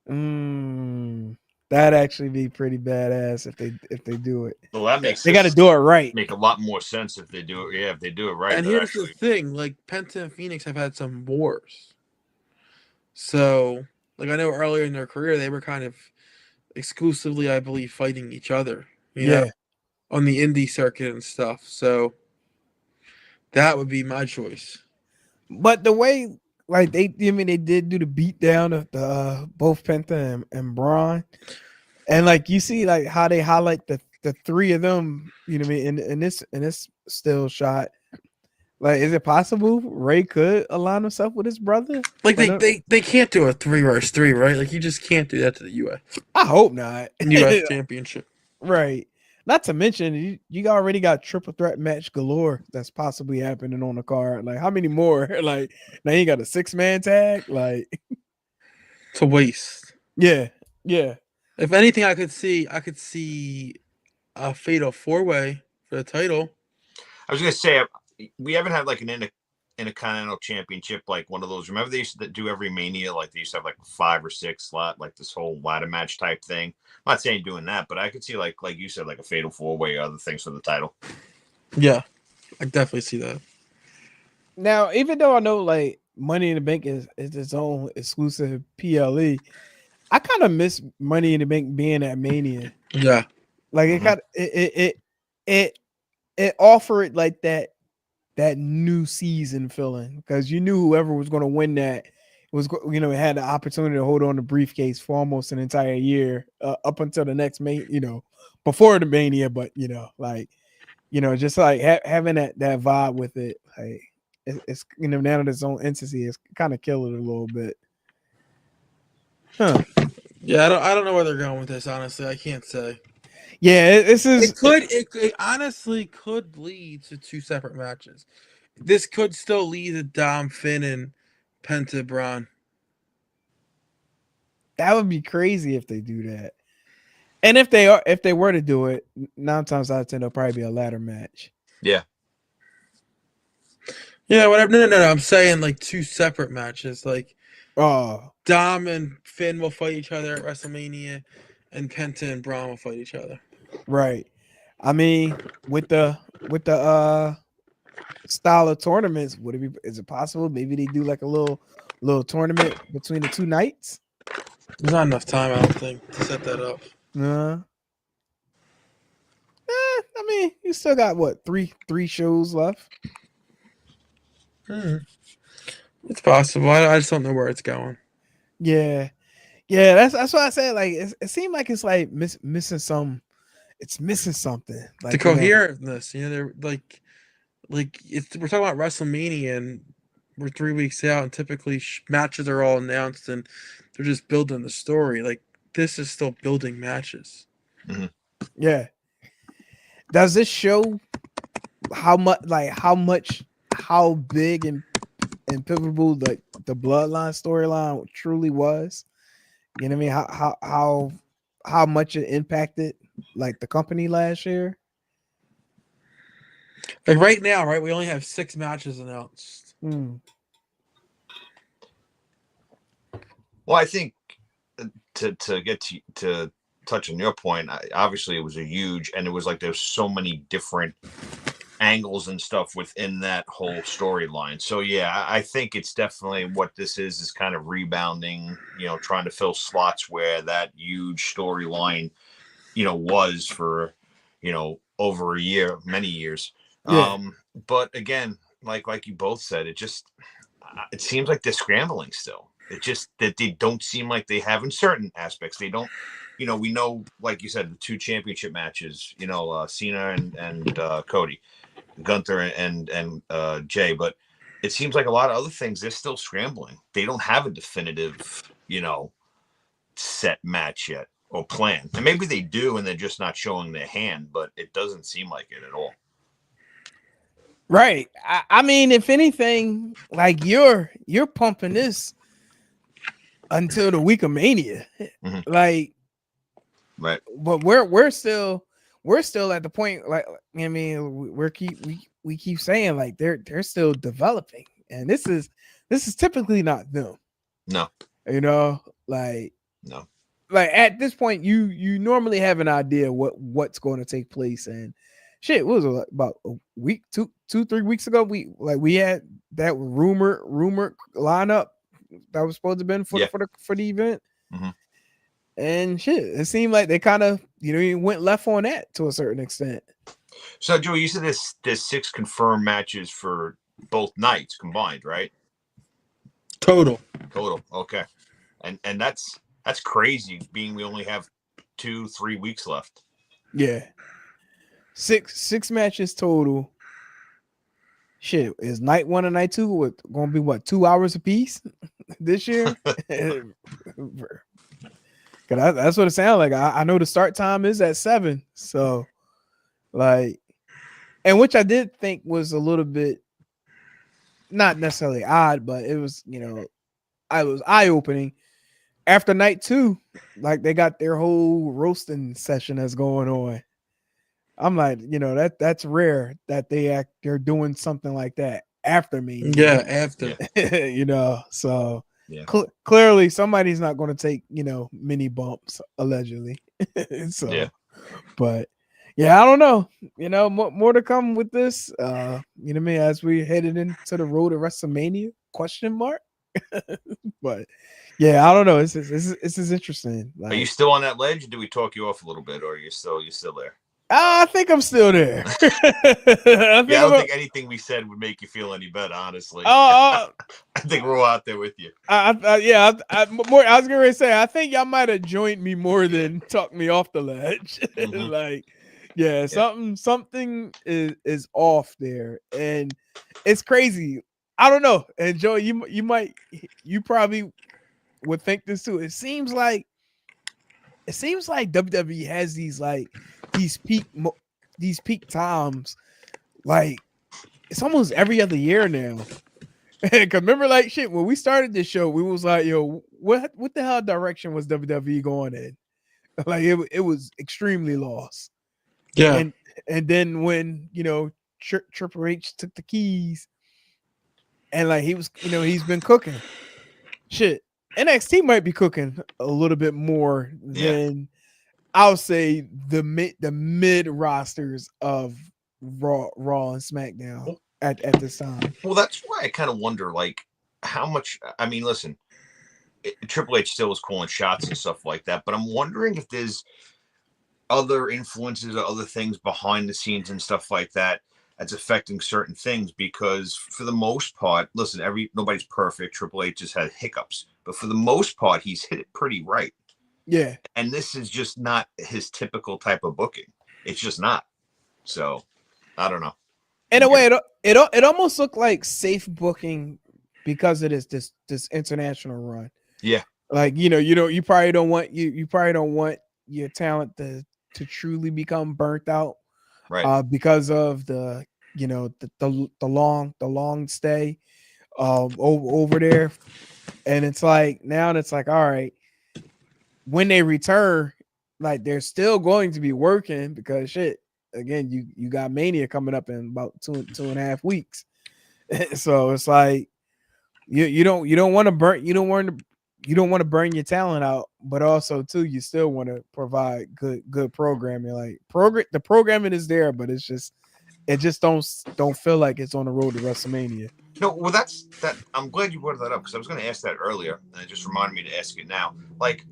That'd actually be pretty badass if they do it. Well, that makes they got to do it right. Make a lot more sense if they do it. Yeah, if they do it right. And here's the thing: like Penta and Phoenix have had some wars. So, like I know earlier in their career they were kind of exclusively, I believe, fighting each other. You know, on the indie circuit and stuff. So that would be my choice. But the way, like they did do the beat down of the both Penta and Braun, and like you see like how they highlight the three of them, you know what I mean, in this still shot. Like, is it possible Ray could align himself with his brother? Like they can't do a 3 versus 3, right? Like you just can't do that to the US. I hope not. US Championship. Right. Not to mention you already got triple threat match galore that's possibly happening on the card. Like, how many more? Like, now you got a 6-man tag. Like, it's a waste. Yeah. If anything, I could see a fatal 4-way for the title. I was gonna say we haven't had like an Intercontinental Championship, like one of those. Remember they used to do every Mania, like they used to have like 5 or 6 slot, like this whole ladder match type thing. I'm not saying doing that, but I could see like you said, like a fatal 4-way, other things for the title. Yeah, I definitely see that. Now, even though I know like Money in the Bank is its own exclusive PLE, I kind of miss Money in the Bank being at Mania. Yeah, like it offered like that new season feeling, because you knew whoever was going to win that was, had the opportunity to hold on the briefcase for almost an entire year, up until the next before the Mania. But just like having that vibe with it, like it's now that its own entity, it's kind of killing it a little bit. Huh? Yeah, I don't know where they're going with this. Honestly, I can't say. Yeah, it honestly could lead to 2 separate matches. This could still lead to Dom, Finn, and Penta Braun. That would be crazy if they do that. And if they were to do it, 9 times out of 10, it'll probably be a ladder match. Yeah. Yeah, whatever. No. I'm saying like 2 separate matches. Like Oh, Dom and Finn will fight each other at WrestleMania, and Penta and Braun will fight each other. right. I mean, with the style of tournaments, would it be? Is it possible? Maybe they do like a little tournament between the 2 nights. There's not enough time, I don't think, to set that up. I mean, you still got what 3 shows left. It's possible. I just don't know where it's going. Yeah. That's why I said like it seemed like it's like missing some. It's missing something. Like The coherentness, they're like we're talking about WrestleMania, and we're 3 weeks out, and typically matches are all announced, and they're just building the story. Like this is still building matches. Mm-hmm. Yeah. Does this show how big and pivotal the bloodline storyline truly was? You know what I mean? How much it impacted like the company last year? Like right now, right? We only have 6 matches announced. Hmm. Well, I think to get to touch on your point, obviously it was a huge, and it was like there's so many different angles and stuff within that whole storyline. So yeah, I think it's definitely what this is kind of rebounding, trying to fill slots where that huge storyline, was for, over a year, many years. Yeah. But again, like you both said, it seems like they're scrambling still. It's just that they don't seem like they have in certain aspects. They don't, we know, like you said, the 2 championship matches, Cena and Cody, Gunther and Jay, but it seems like a lot of other things, they're still scrambling. They don't have a definitive, set match yet or plan. And maybe they do, and they're just not showing their hand, but it doesn't seem like it at all. Right. I mean, if anything, like you're pumping this until the week of Mania, like, right. But we're still at the point, like, I mean, we keep saying like they're still developing, and this is typically not them. No. Like no. Like at this point, you normally have an idea what's going to take place, and shit, what was it, about a week, 3 weeks ago? We had that rumor lineup that was supposed to have been for the event. Mm-hmm. And shit, it seemed like they kind of, went left on that to a certain extent. So, Joey, you said there's 6 confirmed matches for both nights combined, right? Total. Okay. And that's crazy, being we only have 2-3 weeks left. Yeah. 6 matches total. Shit, is night 1 and night 2 going to be 2 hours apiece this year? That's what it sounds like. I know the start time is at 7, so like, and which I did think was a little bit not necessarily odd, but it was I was eye opening. After night 2, like they got their whole roasting session that's going on. I'm like, that's rare that they're doing something like that after me. Yeah, after. So. Yeah. Clearly somebody's not going to take mini bumps allegedly. So yeah, but yeah, I don't know, more to come with this, as we headed into the road to WrestleMania ? But yeah, I don't know, this is interesting. Are you still on that ledge, or do we talk you off a little bit, or are you still there? I think I'm still there. I don't think anything we said would make you feel any better, honestly. I think we're all out there with you. I was gonna say, I think y'all might have joined me more than talked me off the ledge. Mm-hmm. Something is off there, and it's crazy. I don't know. And Joey, you probably would think this too. It seems like WWE has these peak times, like it's almost every other year now. Cause remember, like shit, when we started this show, we was like, yo, what the hell direction was WWE going in? Like it was extremely lost. Yeah. And then when Triple H took the keys and like he was he's been cooking shit. NXT might be cooking a little bit more than I'll say the mid rosters of Raw and SmackDown at this time. Well, that's why I kind of wonder, like, how much. I mean, listen, Triple H still is calling shots and stuff like that, but I'm wondering if there's other influences or other things behind the scenes and stuff like that that's affecting certain things. Because for the most part, listen, nobody's perfect. Triple H just had hiccups, but for the most part, he's hit it pretty right. Yeah. And this is just not his typical type of booking. It's just not. So I don't know. In a way, it almost looked like safe booking because it is this international run. Yeah. Like, you probably don't want your talent to truly become burnt out. Right. Because of the long stay over there. And it's like now it's like, all right, when they return, like they're still going to be working because shit, again, you got Mania coming up in about 2.5 weeks. So it's like you don't want to burn your talent out, but also too you still want to provide good programming. Like the programming is there, but it just don't feel like it's on the road to WrestleMania. No, well, that's that. I'm glad you brought that up because I was going to ask that earlier, and it just reminded me to ask it now. Like,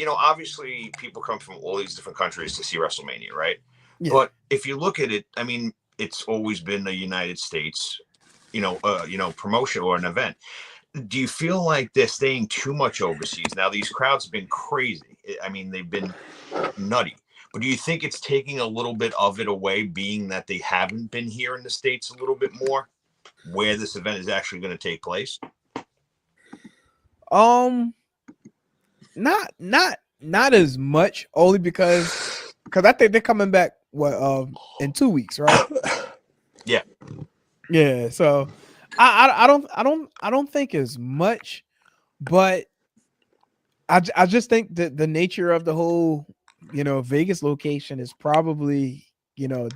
obviously people come from all these different countries to see WrestleMania, right? Yeah. But if you look at it, I mean, it's always been a United States, promotion or an event. Do you feel like they're staying too much overseas? Now, these crowds have been crazy. I mean, they've been nutty. But do you think it's taking a little bit of it away, being that they haven't been here in the States a little bit more, where this event is actually going to take place? Not as much, only because I think they're coming back in 2 weeks, right? Yeah. Yeah. So I don't think as much, but I just think that the nature of the whole Vegas location is probably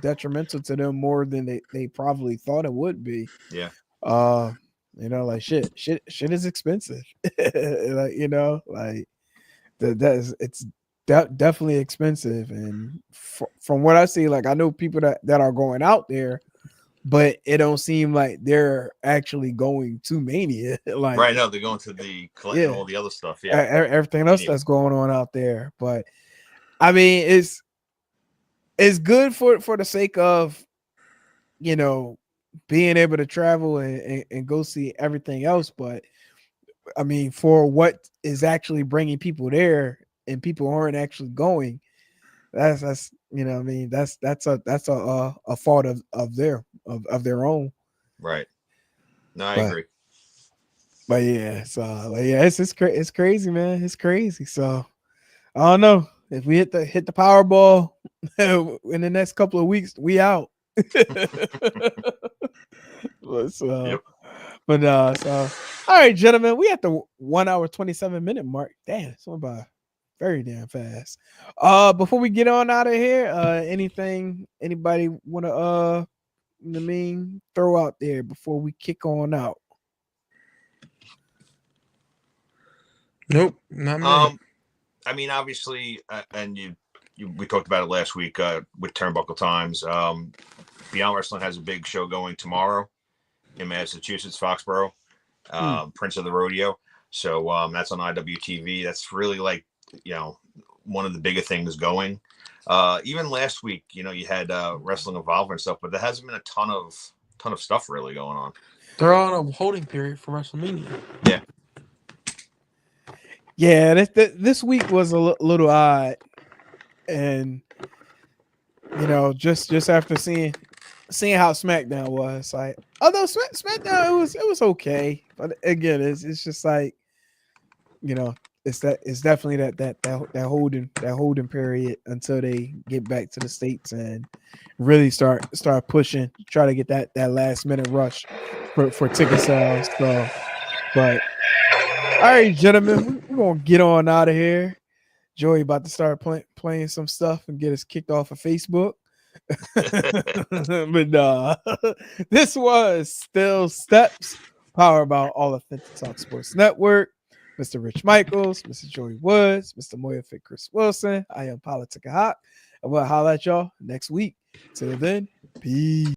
detrimental to them more than they probably thought it would be. Yeah. Like shit is expensive. Like it's definitely expensive, and from what I see, like I know people that are going out there, but it don't seem like they're actually going to Mania. Like right now, they're going to the Clinton and all the other stuff. Yeah, everything else that's going on out there. But I mean, it's good for the sake of being able to travel and go see everything else. But I mean, for what is actually bringing people there and people aren't actually going, that's a fault of their own. Right. No, I agree. But yeah, so it's crazy, man. It's crazy. So I don't know if we hit the Powerball in the next couple of weeks, we out. Yep. But all right, gentlemen, we at the 1 hour 27 minute mark. Damn, it's went by very damn fast. Before we get on out of here, anything anybody want to throw out there before we kick on out? Nope, not me. I mean, obviously, and we talked about it last week with Turnbuckle Times. Beyond Wrestling has a big show going tomorrow in Massachusetts, Foxborough, Prince of the Rodeo. So that's on IWTV. That's really like, one of the bigger things going. Even last week, you had Wrestling Evolve and stuff, but there hasn't been a ton of stuff really going on. They're on a holding period for WrestleMania. Yeah. Yeah, this week was a little odd, and just after seeing how SmackDown was, like, although SmackDown it was okay, but again, it's just like, it's definitely that holding period until they get back to the States and really start pushing, try to get that last minute rush for ticket sales. So, but all right, gentlemen, we're gonna get on out of here. Joey about to start playing some stuff and get us kicked off of Facebook. But this was Still Steps, powered by All Authentic Talk Sports Network. Mr. Rich Michaels, Mr. Joey Woods, Mr. Moya Fit Chris Wilson. I am Politica Hawk. And we'll holler at y'all next week. Till then, peace.